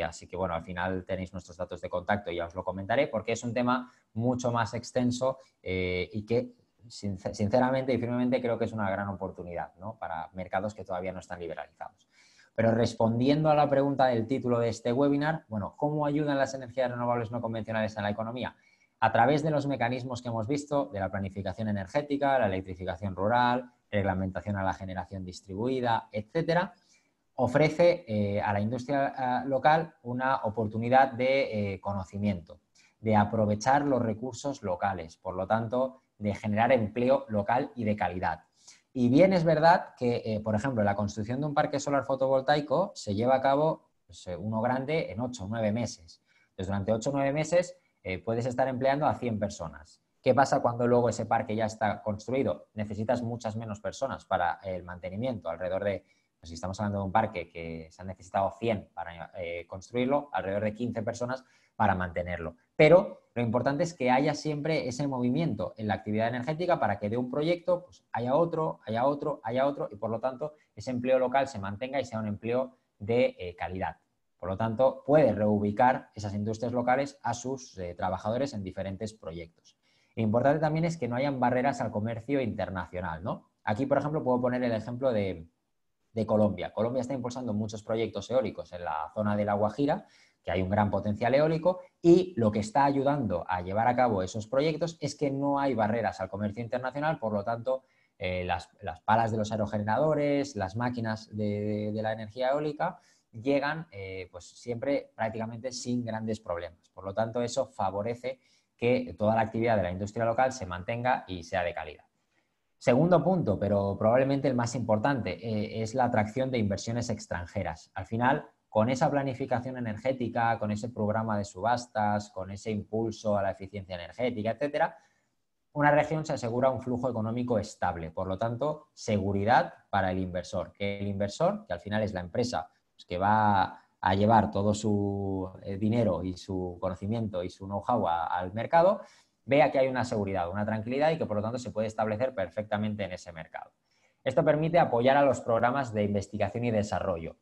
Así que, bueno, al final tenéis nuestros datos de contacto y ya os lo comentaré porque es un tema mucho más extenso y que, sinceramente y firmemente, creo que es una gran oportunidad, ¿no? Para mercados que todavía no están liberalizados. Pero respondiendo a la pregunta del título de este webinar, bueno, ¿cómo ayudan las energías renovables no convencionales en la economía? A través de los mecanismos que hemos visto, de la planificación energética, la electrificación rural, reglamentación a la generación distribuida, etcétera, ofrece a la industria local una oportunidad de conocimiento, de aprovechar los recursos locales, por lo tanto, de generar empleo local y de calidad. Y bien es verdad que, por ejemplo, la construcción de un parque solar fotovoltaico se lleva a cabo, pues, uno grande, en 8 o 9 meses. Entonces, durante 8 o 9 meses puedes estar empleando a 100 personas. ¿Qué pasa cuando luego ese parque ya está construido? Necesitas muchas menos personas para el mantenimiento, alrededor de, pues si estamos hablando de un parque que se han necesitado 100 para construirlo, alrededor de 15 personas para mantenerlo. Pero lo importante es que haya siempre ese movimiento en la actividad energética para que de un proyecto pues, haya otro, haya otro, haya otro y por lo tanto ese empleo local se mantenga y sea un empleo de calidad. Por lo tanto, puede reubicar esas industrias locales a sus trabajadores en diferentes proyectos. Lo importante también es que no hayan barreras al comercio internacional, ¿no? Aquí, por ejemplo, puedo poner el ejemplo de Colombia. Colombia está impulsando muchos proyectos eólicos en la zona de La Guajira, que hay un gran potencial eólico y lo que está ayudando a llevar a cabo esos proyectos es que no hay barreras al comercio internacional, por lo tanto, las palas de los aerogeneradores, las máquinas de la energía eólica llegan pues siempre prácticamente sin grandes problemas. Por lo tanto, eso favorece que toda la actividad de la industria local se mantenga y sea de calidad. Segundo punto, pero probablemente el más importante, es la atracción de inversiones extranjeras. Al final, con esa planificación energética, con ese programa de subastas, con ese impulso a la eficiencia energética, etcétera, una región se asegura un flujo económico estable. Por lo tanto, seguridad para el inversor. Que el inversor, que al final es la empresa pues, que va a llevar todo su dinero y su conocimiento y su know-how al mercado, vea que hay una seguridad, una tranquilidad y que por lo tanto se puede establecer perfectamente en ese mercado. Esto permite apoyar a los programas de investigación y desarrollo.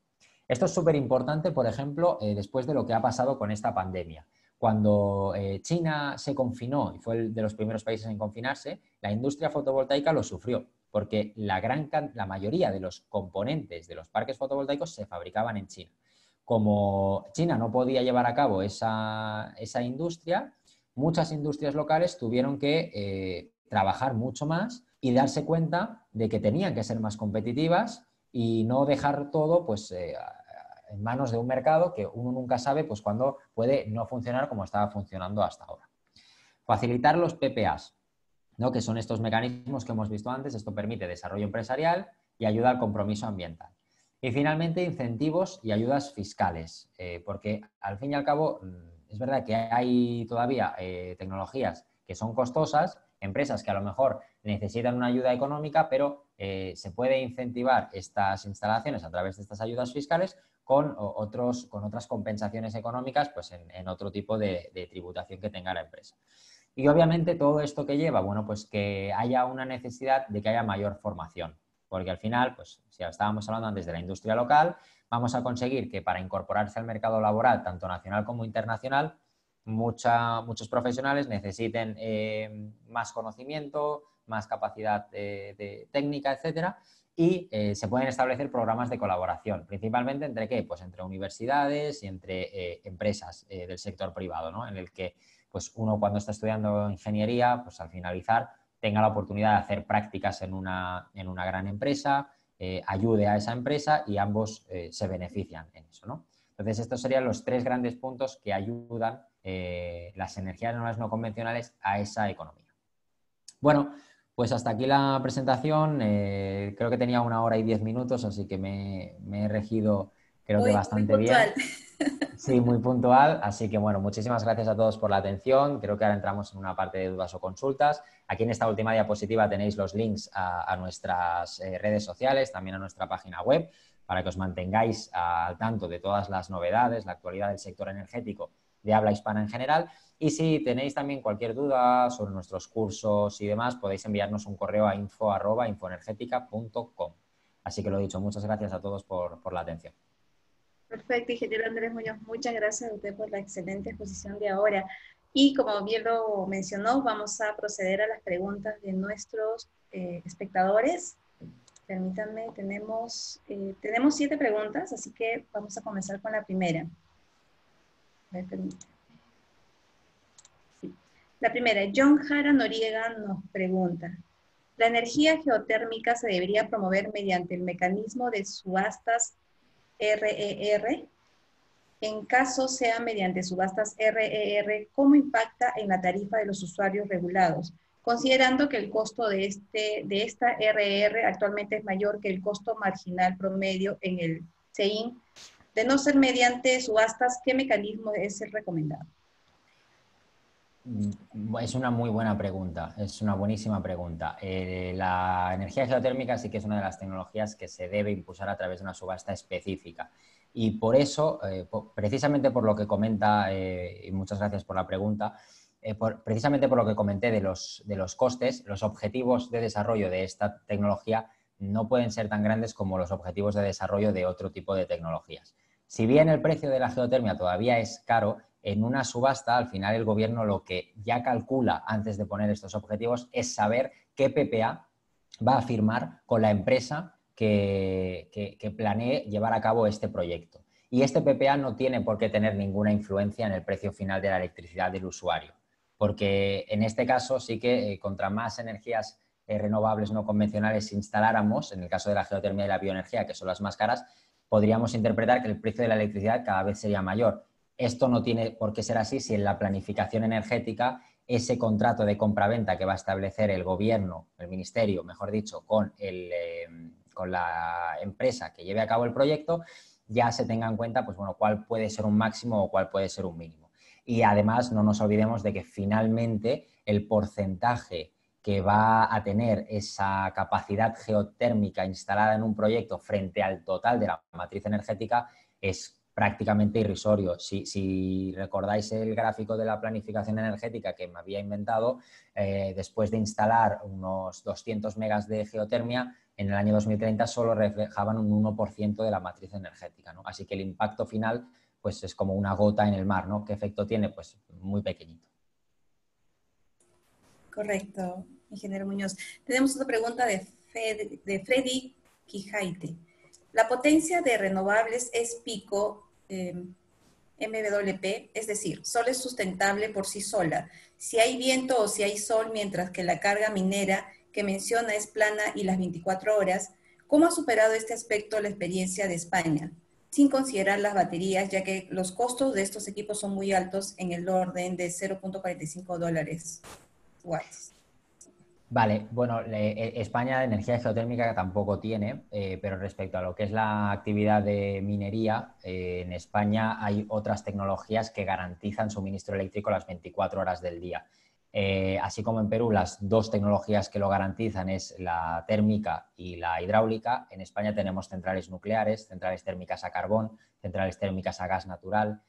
Esto es súper importante, por ejemplo, después de lo que ha pasado con esta pandemia. Cuando China se confinó y fue de los primeros países en confinarse, la industria fotovoltaica lo sufrió, porque la mayoría de los componentes de los parques fotovoltaicos se fabricaban en China. Como China no podía llevar a cabo esa industria, muchas industrias locales tuvieron que trabajar mucho más y darse cuenta de que tenían que ser más competitivas y no dejar todo pues, en manos de un mercado que uno nunca sabe pues, cuándo puede no funcionar como estaba funcionando hasta ahora. Facilitar los PPAs, ¿no? Que son estos mecanismos que hemos visto antes. Esto permite desarrollo empresarial y ayuda al compromiso ambiental. Y finalmente, incentivos y ayudas fiscales, porque al fin y al cabo es verdad que hay todavía tecnologías que son costosas, empresas que a lo mejor necesitan una ayuda económica, pero se puede incentivar estas instalaciones a través de estas ayudas fiscales con otras compensaciones económicas pues en otro tipo de tributación que tenga la empresa. Y obviamente todo esto que lleva, bueno, pues que haya una necesidad de que haya mayor formación, porque al final, pues si estábamos hablando antes de la industria local, vamos a conseguir que para incorporarse al mercado laboral, tanto nacional como internacional, muchos profesionales necesiten más conocimiento, más capacidad de técnica, etcétera, y se pueden establecer programas de colaboración, principalmente entre ¿qué? Pues entre universidades y entre empresas del sector privado, ¿no? En el que pues uno cuando está estudiando ingeniería, pues al finalizar tenga la oportunidad de hacer prácticas en una gran empresa, ayude a esa empresa y ambos se benefician en eso, ¿no? Entonces, estos serían los 3 grandes puntos que ayudan las energías renovables no convencionales a esa economía. Bueno, pues hasta aquí la presentación. Creo que tenía 1 hora y 10 minutos, así que me he regido creo que bastante bien. Sí, muy puntual. Así que bueno, muchísimas gracias a todos por la atención. Creo que ahora entramos en una parte de dudas o consultas. Aquí en esta última diapositiva tenéis los links a nuestras redes sociales, también a nuestra página web, para que os mantengáis al tanto de todas las novedades, la actualidad del sector energético de habla hispana en general. Y si tenéis también cualquier duda sobre nuestros cursos y demás, podéis enviarnos un correo a info@infoenergetica.com. Así que lo dicho, muchas gracias a todos por la atención. Perfecto, ingeniero Andrés Muñoz, muchas gracias a usted por la excelente exposición de ahora. Y como bien lo mencionó, vamos a proceder a las preguntas de nuestros espectadores. Permítanme, tenemos 7 preguntas, así que vamos a comenzar con la primera. A ver, permítanme. Sí. La primera, John Jara Noriega nos pregunta, ¿la energía geotérmica se debería promover mediante el mecanismo de subastas RER? En caso sea mediante subastas RER, ¿cómo impacta en la tarifa de los usuarios regulados? Considerando que el costo de esta RER actualmente es mayor que el costo marginal promedio en el CEIN, de no ser mediante subastas, ¿qué mecanismo es el recomendado? Es una muy buena pregunta, es una buenísima pregunta. La energía geotérmica sí que es una de las tecnologías que se debe impulsar a través de una subasta específica. Y por eso, precisamente por lo que comenta, y muchas gracias por la pregunta, precisamente por lo que comenté de los costes, los objetivos de desarrollo de esta tecnología no pueden ser tan grandes como los objetivos de desarrollo de otro tipo de tecnologías. Si bien el precio de la geotermia todavía es caro, en una subasta, al final el gobierno lo que ya calcula antes de poner estos objetivos es saber qué PPA va a firmar con la empresa que planee llevar a cabo este proyecto. Y este PPA no tiene por qué tener ninguna influencia en el precio final de la electricidad del usuario, porque en este caso sí que contra más energías renovables no convencionales instaláramos, en el caso de la geotermia y la bioenergía, que son las más caras, podríamos interpretar que el precio de la electricidad cada vez sería mayor. Esto no tiene por qué ser así si en la planificación energética ese contrato de compraventa que va a establecer el gobierno, el ministerio, mejor dicho, con la empresa que lleve a cabo el proyecto, ya se tenga en cuenta pues, bueno, cuál puede ser un máximo o cuál puede ser un mínimo. Y además no nos olvidemos de que finalmente el porcentaje que va a tener esa capacidad geotérmica instalada en un proyecto frente al total de la matriz energética es prácticamente irrisorio. Si recordáis el gráfico de la planificación energética que me había inventado, después de instalar unos 200 megas de geotermia, en el año 2030 solo reflejaban un 1% de la matriz energética, ¿no? Así que el impacto final pues, es como una gota en el mar, ¿no? ¿Qué efecto tiene? Pues muy pequeñito. Correcto, ingeniero Muñoz. Tenemos otra pregunta de Freddy Quijaite. La potencia de renovables es pico MWP, es decir, sol es sustentable por sí sola. Si hay viento o si hay sol, mientras que la carga minera que menciona es plana y las 24 horas, ¿Cómo ha superado este aspecto la experiencia de España? Sin considerar las baterías, ya que los costos de estos equipos son muy altos en el orden de $0.45 watts. Vale, bueno, España energía geotérmica tampoco tiene, pero respecto a lo que es la actividad de minería, en España hay otras tecnologías que garantizan suministro eléctrico las 24 horas del día. Así como en Perú las dos tecnologías que lo garantizan es la térmica y la hidráulica, en España tenemos centrales nucleares, centrales térmicas a carbón, centrales térmicas a gas natural,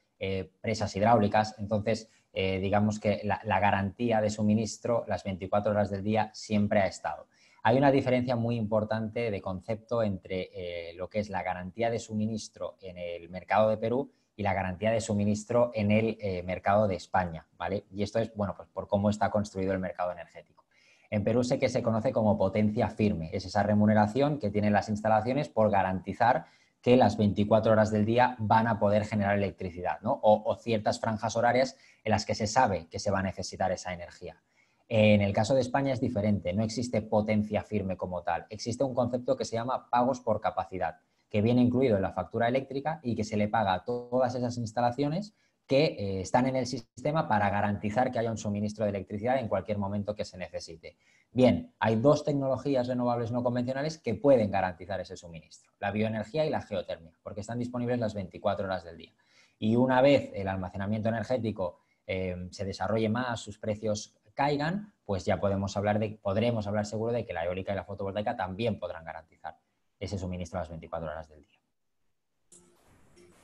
presas hidráulicas. Entonces, digamos que la garantía de suministro las 24 horas del día siempre ha estado. Hay una diferencia muy importante de concepto entre lo que es la garantía de suministro en el mercado de Perú y la garantía de suministro en el mercado de España, ¿vale? Y esto es, bueno, pues por cómo está construido el mercado energético. En Perú sé que se conoce como potencia firme, es esa remuneración que tienen las instalaciones por garantizar que las 24 horas del día van a poder generar electricidad, ¿no? O ciertas franjas horarias en las que se sabe que se va a necesitar esa energía. En el caso de España es diferente, no existe potencia firme como tal, existe un concepto que se llama pagos por capacidad, que viene incluido en la factura eléctrica y que se le paga a todas esas instalaciones que están en el sistema para garantizar que haya un suministro de electricidad en cualquier momento que se necesite. Bien, hay dos tecnologías renovables no convencionales que pueden garantizar ese suministro, la bioenergía y la geotermia, porque están disponibles las 24 horas del día. Y una vez el almacenamiento energético se desarrolle más, sus precios caigan, pues ya podremos hablar seguro de que la eólica y la fotovoltaica también podrán garantizar ese suministro a las 24 horas del día.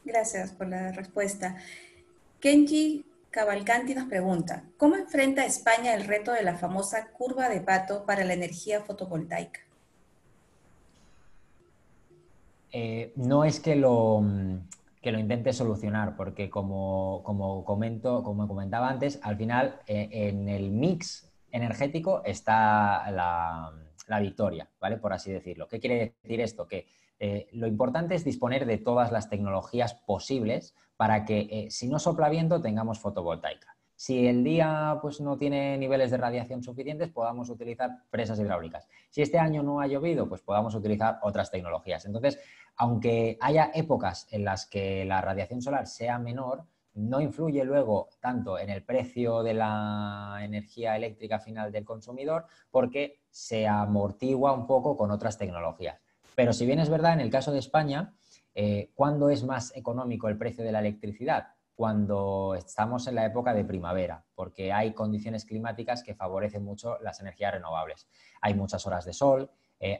Gracias por la respuesta. Kenji Cavalcanti nos pregunta, ¿cómo enfrenta España el reto de la famosa curva de Pato para la energía fotovoltaica? No es que lo intente solucionar, porque como comentaba antes, al final en el mix energético está la victoria, ¿vale? Por así decirlo. ¿Qué quiere decir esto? Que lo importante es disponer de todas las tecnologías posibles para que si no sopla viento tengamos fotovoltaica. Si el día pues, no tiene niveles de radiación suficientes, podamos utilizar presas hidráulicas. Si este año no ha llovido, pues podamos utilizar otras tecnologías. Entonces, aunque haya épocas en las que la radiación solar sea menor, no influye luego tanto en el precio de la energía eléctrica final del consumidor porque se amortigua un poco con otras tecnologías. Pero si bien es verdad, en el caso de España, ¿cuándo es más económico el precio de la electricidad? Cuando estamos en la época de primavera, porque hay condiciones climáticas que favorecen mucho las energías renovables. Hay muchas horas de sol,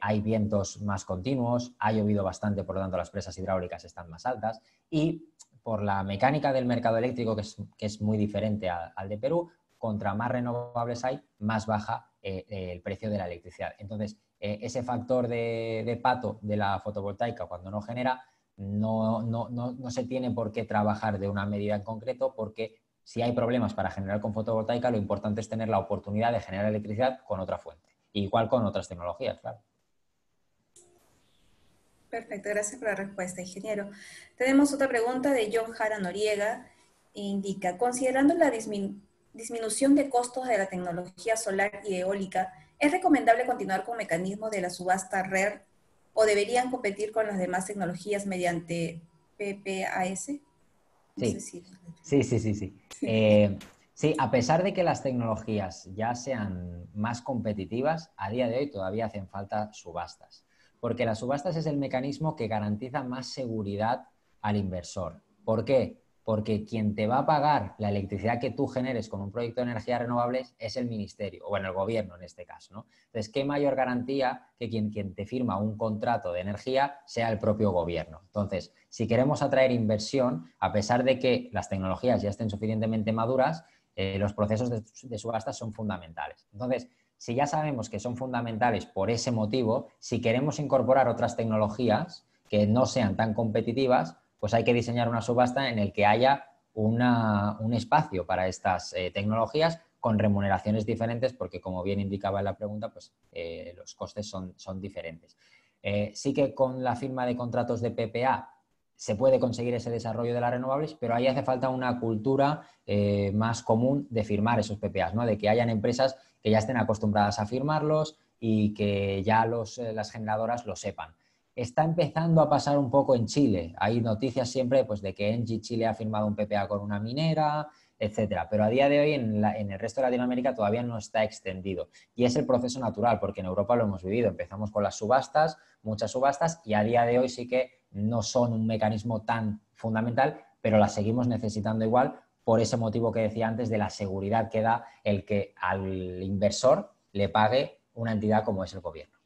hay vientos más continuos, ha llovido bastante, por lo tanto las presas hidráulicas están más altas y por la mecánica del mercado eléctrico, que es muy diferente al de Perú, contra más renovables hay, más baja el precio de la electricidad. Entonces, ese factor de pato de la fotovoltaica cuando no genera, no se tiene por qué trabajar de una medida en concreto porque si hay problemas para generar con fotovoltaica, lo importante es tener la oportunidad de generar electricidad con otra fuente. Igual con otras tecnologías, claro. Perfecto, gracias por la respuesta, ingeniero. Tenemos otra pregunta de John Jara Noriega. Indica, considerando la disminución de costos de la tecnología solar y eólica, ¿es recomendable continuar con mecanismos de la subasta RER o deberían competir con las demás tecnologías mediante PPAS? No sé sí. Sí, a pesar de que las tecnologías ya sean más competitivas, a día de hoy todavía hacen falta subastas, porque las subastas es el mecanismo que garantiza más seguridad al inversor. ¿Por qué? Porque quien te va a pagar la electricidad que tú generes con un proyecto de energías renovables es el ministerio, o bueno, el gobierno en este caso, ¿no? Entonces, ¿qué mayor garantía que quien te firma un contrato de energía sea el propio gobierno? Entonces, si queremos atraer inversión, a pesar de que las tecnologías ya estén suficientemente maduras, los procesos de subastas son fundamentales. Entonces, si ya sabemos que son fundamentales por ese motivo, si queremos incorporar otras tecnologías que no sean tan competitivas, pues hay que diseñar una subasta en el que haya un espacio para estas tecnologías con remuneraciones diferentes porque, como bien indicaba en la pregunta, pues los costes son diferentes. Sí que con la firma de contratos de PPA se puede conseguir ese desarrollo de las renovables, pero ahí hace falta una cultura más común de firmar esos PPAs, ¿no? De que hayan empresas que ya estén acostumbradas a firmarlos y que ya las generadoras lo sepan. Está empezando a pasar un poco en Chile. Hay noticias siempre pues, de que Engie Chile ha firmado un PPA con una minera, etcétera. Pero a día de hoy en el resto de Latinoamérica todavía no está extendido. Y es el proceso natural, porque en Europa lo hemos vivido. Empezamos con las subastas, muchas subastas, y a día de hoy sí que no son un mecanismo tan fundamental, pero las seguimos necesitando igual por ese motivo que decía antes de la seguridad que da el que al inversor le pague una entidad como es el gobierno.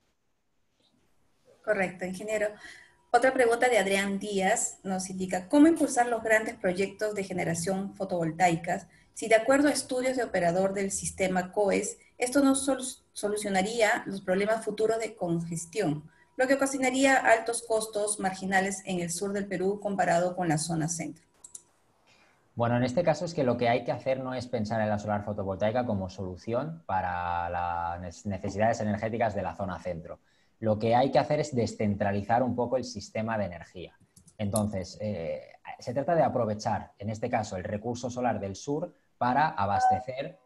Correcto, ingeniero. Otra pregunta de Adrián Díaz nos indica, ¿cómo impulsar los grandes proyectos de generación fotovoltaicas si de acuerdo a estudios de operador del sistema COES, esto no solucionaría los problemas futuros de congestión, lo que ocasionaría altos costos marginales en el sur del Perú comparado con la zona centro? Bueno, en este caso es que lo que hay que hacer no es pensar en la solar fotovoltaica como solución para las necesidades energéticas de la zona centro. Lo que hay que hacer es descentralizar un poco el sistema de energía. Entonces, se trata de aprovechar, en este caso, el recurso solar del sur para abastecer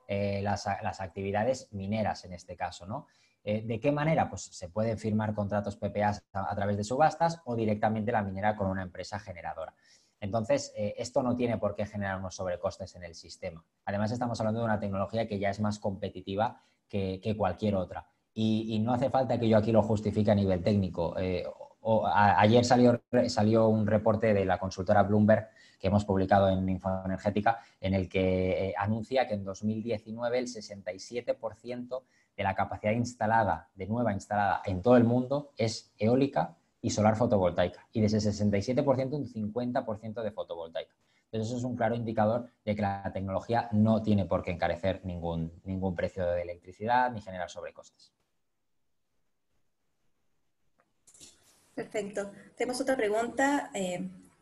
las actividades mineras, en este caso, ¿no? ¿De qué manera? Pues se pueden firmar contratos PPAs a través de subastas o directamente la minera con una empresa generadora. Entonces, esto no tiene por qué generar unos sobrecostes en el sistema. Además, estamos hablando de una tecnología que ya es más competitiva que cualquier otra. Y no hace falta que yo aquí lo justifique a nivel técnico. Ayer salió un reporte de la consultora Bloomberg que hemos publicado en Infoenergética en el que anuncia que en 2019 el 67% de la capacidad instalada, de nueva instalada en todo el mundo es eólica y solar fotovoltaica. Y de ese 67%, un 50% de fotovoltaica. Entonces, eso es un claro indicador de que la tecnología no tiene por qué encarecer ningún precio de electricidad ni generar sobrecostes. Perfecto. Tenemos otra pregunta.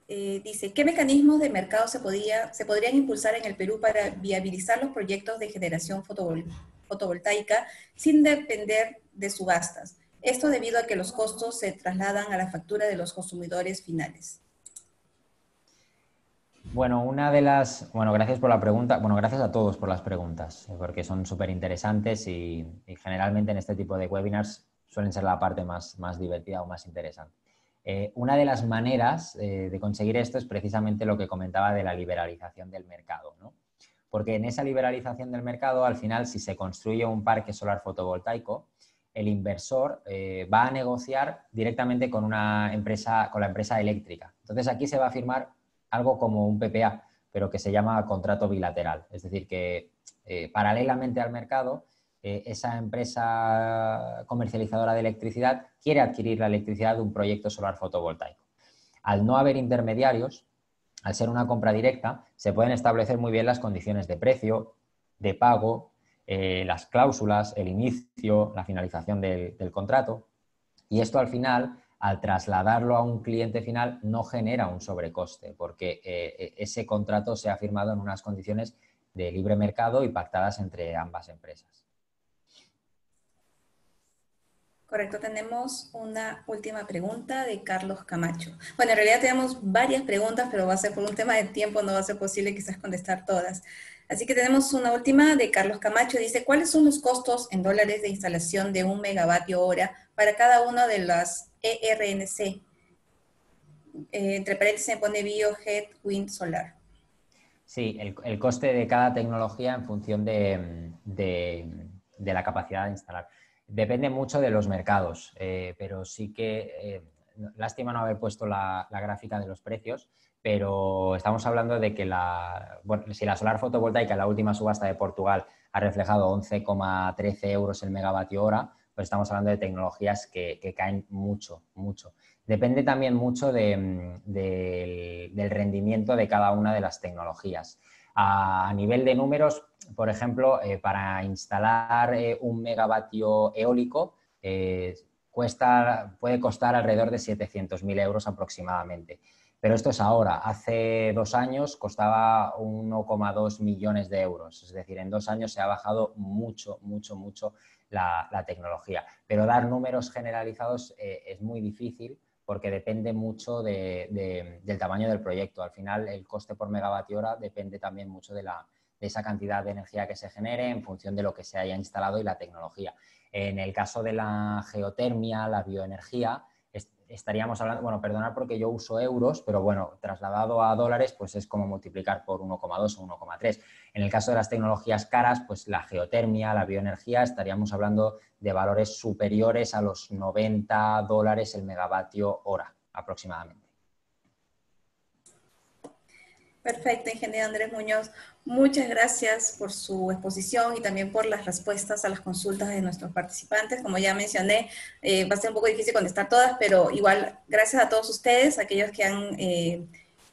Dice, ¿qué mecanismos de mercado se podrían impulsar en el Perú para viabilizar los proyectos de generación fotovoltaica sin depender de subastas? Esto debido a que los costos se trasladan a la factura de los consumidores finales. Bueno, gracias por la pregunta. Bueno, gracias a todos por las preguntas, porque son súper interesantes y generalmente en este tipo de webinars suelen ser la parte más divertida o más interesante. Una de las maneras de conseguir esto es precisamente lo que comentaba de la liberalización del mercado, ¿no? Porque en esa liberalización del mercado, al final, si se construye un parque solar fotovoltaico, el inversor va a negociar directamente con la empresa eléctrica. Entonces, aquí se va a firmar algo como un PPA, pero que se llama contrato bilateral. Es decir, que paralelamente al mercado, esa empresa comercializadora de electricidad quiere adquirir la electricidad de un proyecto solar fotovoltaico. Al no haber intermediarios, al ser una compra directa, se pueden establecer muy bien las condiciones de precio, de pago, las cláusulas, el inicio, la finalización del contrato. Y esto al final, al trasladarlo a un cliente final, no genera un sobrecoste, porque ese contrato se ha firmado en unas condiciones de libre mercado y pactadas entre ambas empresas. Correcto, tenemos una última pregunta de Carlos Camacho. Bueno, en realidad tenemos varias preguntas, pero va a ser por un tema de tiempo, no va a ser posible quizás contestar todas. Así que tenemos una última de Carlos Camacho. Dice, ¿cuáles son los costos en dólares de instalación de 1 megavatio hora para cada una de las ERNC? Entre paréntesis se pone Biohead, Wind, Solar. Sí, el coste de cada tecnología en función de la capacidad de instalar. Depende mucho de los mercados, pero sí que, lástima no haber puesto la gráfica de los precios, pero estamos hablando de que si la solar fotovoltaica en la última subasta de Portugal ha reflejado 11,13 euros el megavatio hora, pues estamos hablando de tecnologías que caen mucho, mucho. Depende también mucho del rendimiento de cada una de las tecnologías. A nivel de números, por ejemplo, para instalar 1 megavatio eólico puede costar alrededor de 700.000 euros aproximadamente. Pero esto es ahora. Hace 2 años costaba 1,2 millones de euros. Es decir, en 2 años se ha bajado mucho, mucho, mucho la tecnología. Pero dar números generalizados es muy difícil porque depende mucho del tamaño del proyecto. Al final, el coste por megavatio hora depende también mucho de esa cantidad de energía que se genere en función de lo que se haya instalado y la tecnología. En el caso de la geotermia, la bioenergía, estaríamos hablando, bueno, perdonad porque yo uso euros, pero bueno, trasladado a dólares, pues es como multiplicar por 1,2 o 1,3. En el caso de las tecnologías caras, pues la geotermia, la bioenergía, estaríamos hablando de valores superiores a los $90 el megavatio hora aproximadamente. Perfecto, ingeniero Andrés Muñoz. Muchas gracias por su exposición y también por las respuestas a las consultas de nuestros participantes. Como ya mencioné, va a ser un poco difícil contestar todas, pero igual, gracias a todos ustedes, aquellos que han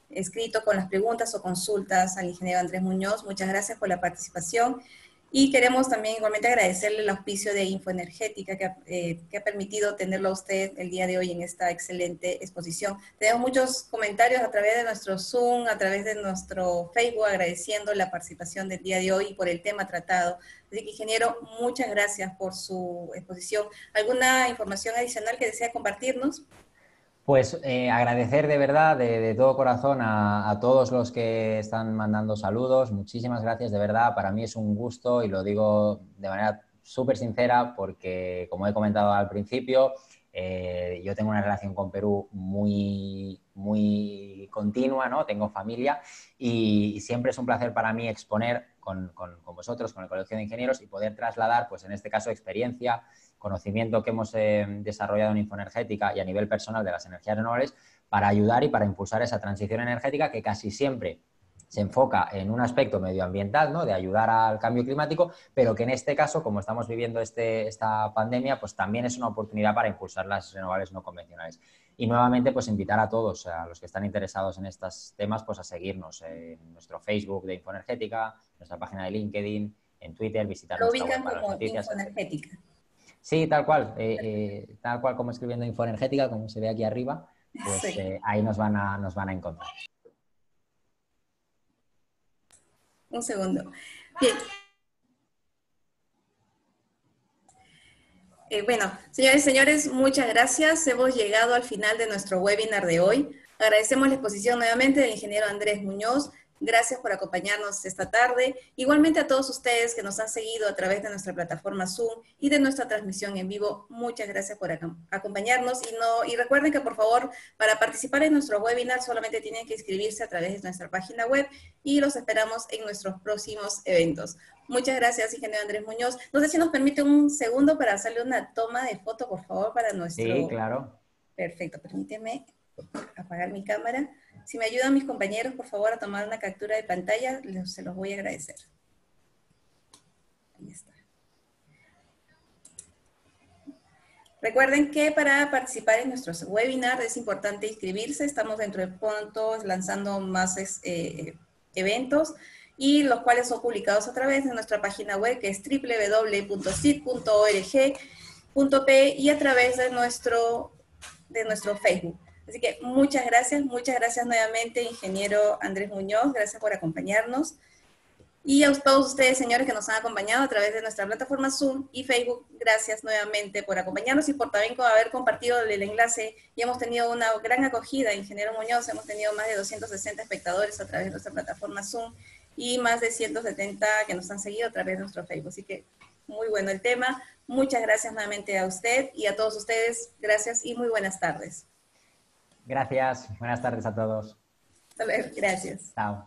escrito con las preguntas o consultas al ingeniero Andrés Muñoz. Muchas gracias por la participación. Y queremos también igualmente agradecerle el auspicio de Infoenergética que ha permitido tenerlo a usted el día de hoy en esta excelente exposición. Tenemos muchos comentarios a través de nuestro Zoom, a través de nuestro Facebook, agradeciendo la participación del día de hoy y por el tema tratado. Así que, ingeniero, muchas gracias por su exposición. ¿Alguna información adicional que desea compartirnos? Pues agradecer de verdad, de todo corazón a todos los que están mandando saludos. Muchísimas gracias, de verdad. Para mí es un gusto y lo digo de manera súper sincera porque, como he comentado al principio, yo tengo una relación con Perú muy, muy continua, ¿no? Tengo familia y siempre es un placer para mí exponer con vosotros, con el Colegio de Ingenieros y poder trasladar, pues en este caso, experiencia, conocimiento que hemos desarrollado en Infoenergética y a nivel personal de las energías renovables para ayudar y para impulsar esa transición energética que casi siempre se enfoca en un aspecto medioambiental, ¿no? De ayudar al cambio climático, pero que en este caso, como estamos viviendo esta pandemia, pues también es una oportunidad para impulsar las renovables no convencionales. Y nuevamente, pues invitar a todos, a los que están interesados en estos temas, pues a seguirnos en nuestro Facebook de Infoenergética, nuestra página de LinkedIn, en Twitter, visitar Lo nuestra web ubican para las como noticias. Infoenergética. Sí, tal cual como escribiendo Infoenergética, como se ve aquí arriba, pues Sí. ahí nos van a encontrar. Un segundo. Bien. Bueno, señores y señores, muchas gracias. Hemos llegado al final de nuestro webinar de hoy. Agradecemos la exposición nuevamente del ingeniero Andrés Muñoz. Gracias por acompañarnos esta tarde. Igualmente a todos ustedes que nos han seguido a través de nuestra plataforma Zoom y de nuestra transmisión en vivo. Muchas gracias por acompañarnos. Y recuerden que, por favor, para participar en nuestro webinar solamente tienen que inscribirse a través de nuestra página web y los esperamos en nuestros próximos eventos. Muchas gracias, ingeniero Andrés Muñoz. No sé si nos permite un segundo para hacerle una toma de foto, por favor, para nuestro... Sí, claro. Perfecto, permíteme apagar mi cámara. Si me ayudan mis compañeros, por favor, a tomar una captura de pantalla, se los voy a agradecer. Ahí está. Recuerden que para participar en nuestros webinars es importante inscribirse. Estamos dentro de pronto lanzando más eventos y los cuales son publicados a través de nuestra página web, que es www.cid.org.p y a través de nuestro Facebook. Así que muchas gracias nuevamente, ingeniero Andrés Muñoz, gracias por acompañarnos. Y a todos ustedes, señores, que nos han acompañado a través de nuestra plataforma Zoom y Facebook, gracias nuevamente por acompañarnos y por también haber compartido el enlace. Y hemos tenido una gran acogida, ingeniero Muñoz, hemos tenido más de 260 espectadores a través de nuestra plataforma Zoom y más de 170 que nos han seguido a través de nuestro Facebook. Así que muy bueno el tema. Muchas gracias nuevamente a usted y a todos ustedes. Gracias y muy buenas tardes. Gracias. Buenas tardes a todos. Hasta luego. Gracias. Chao.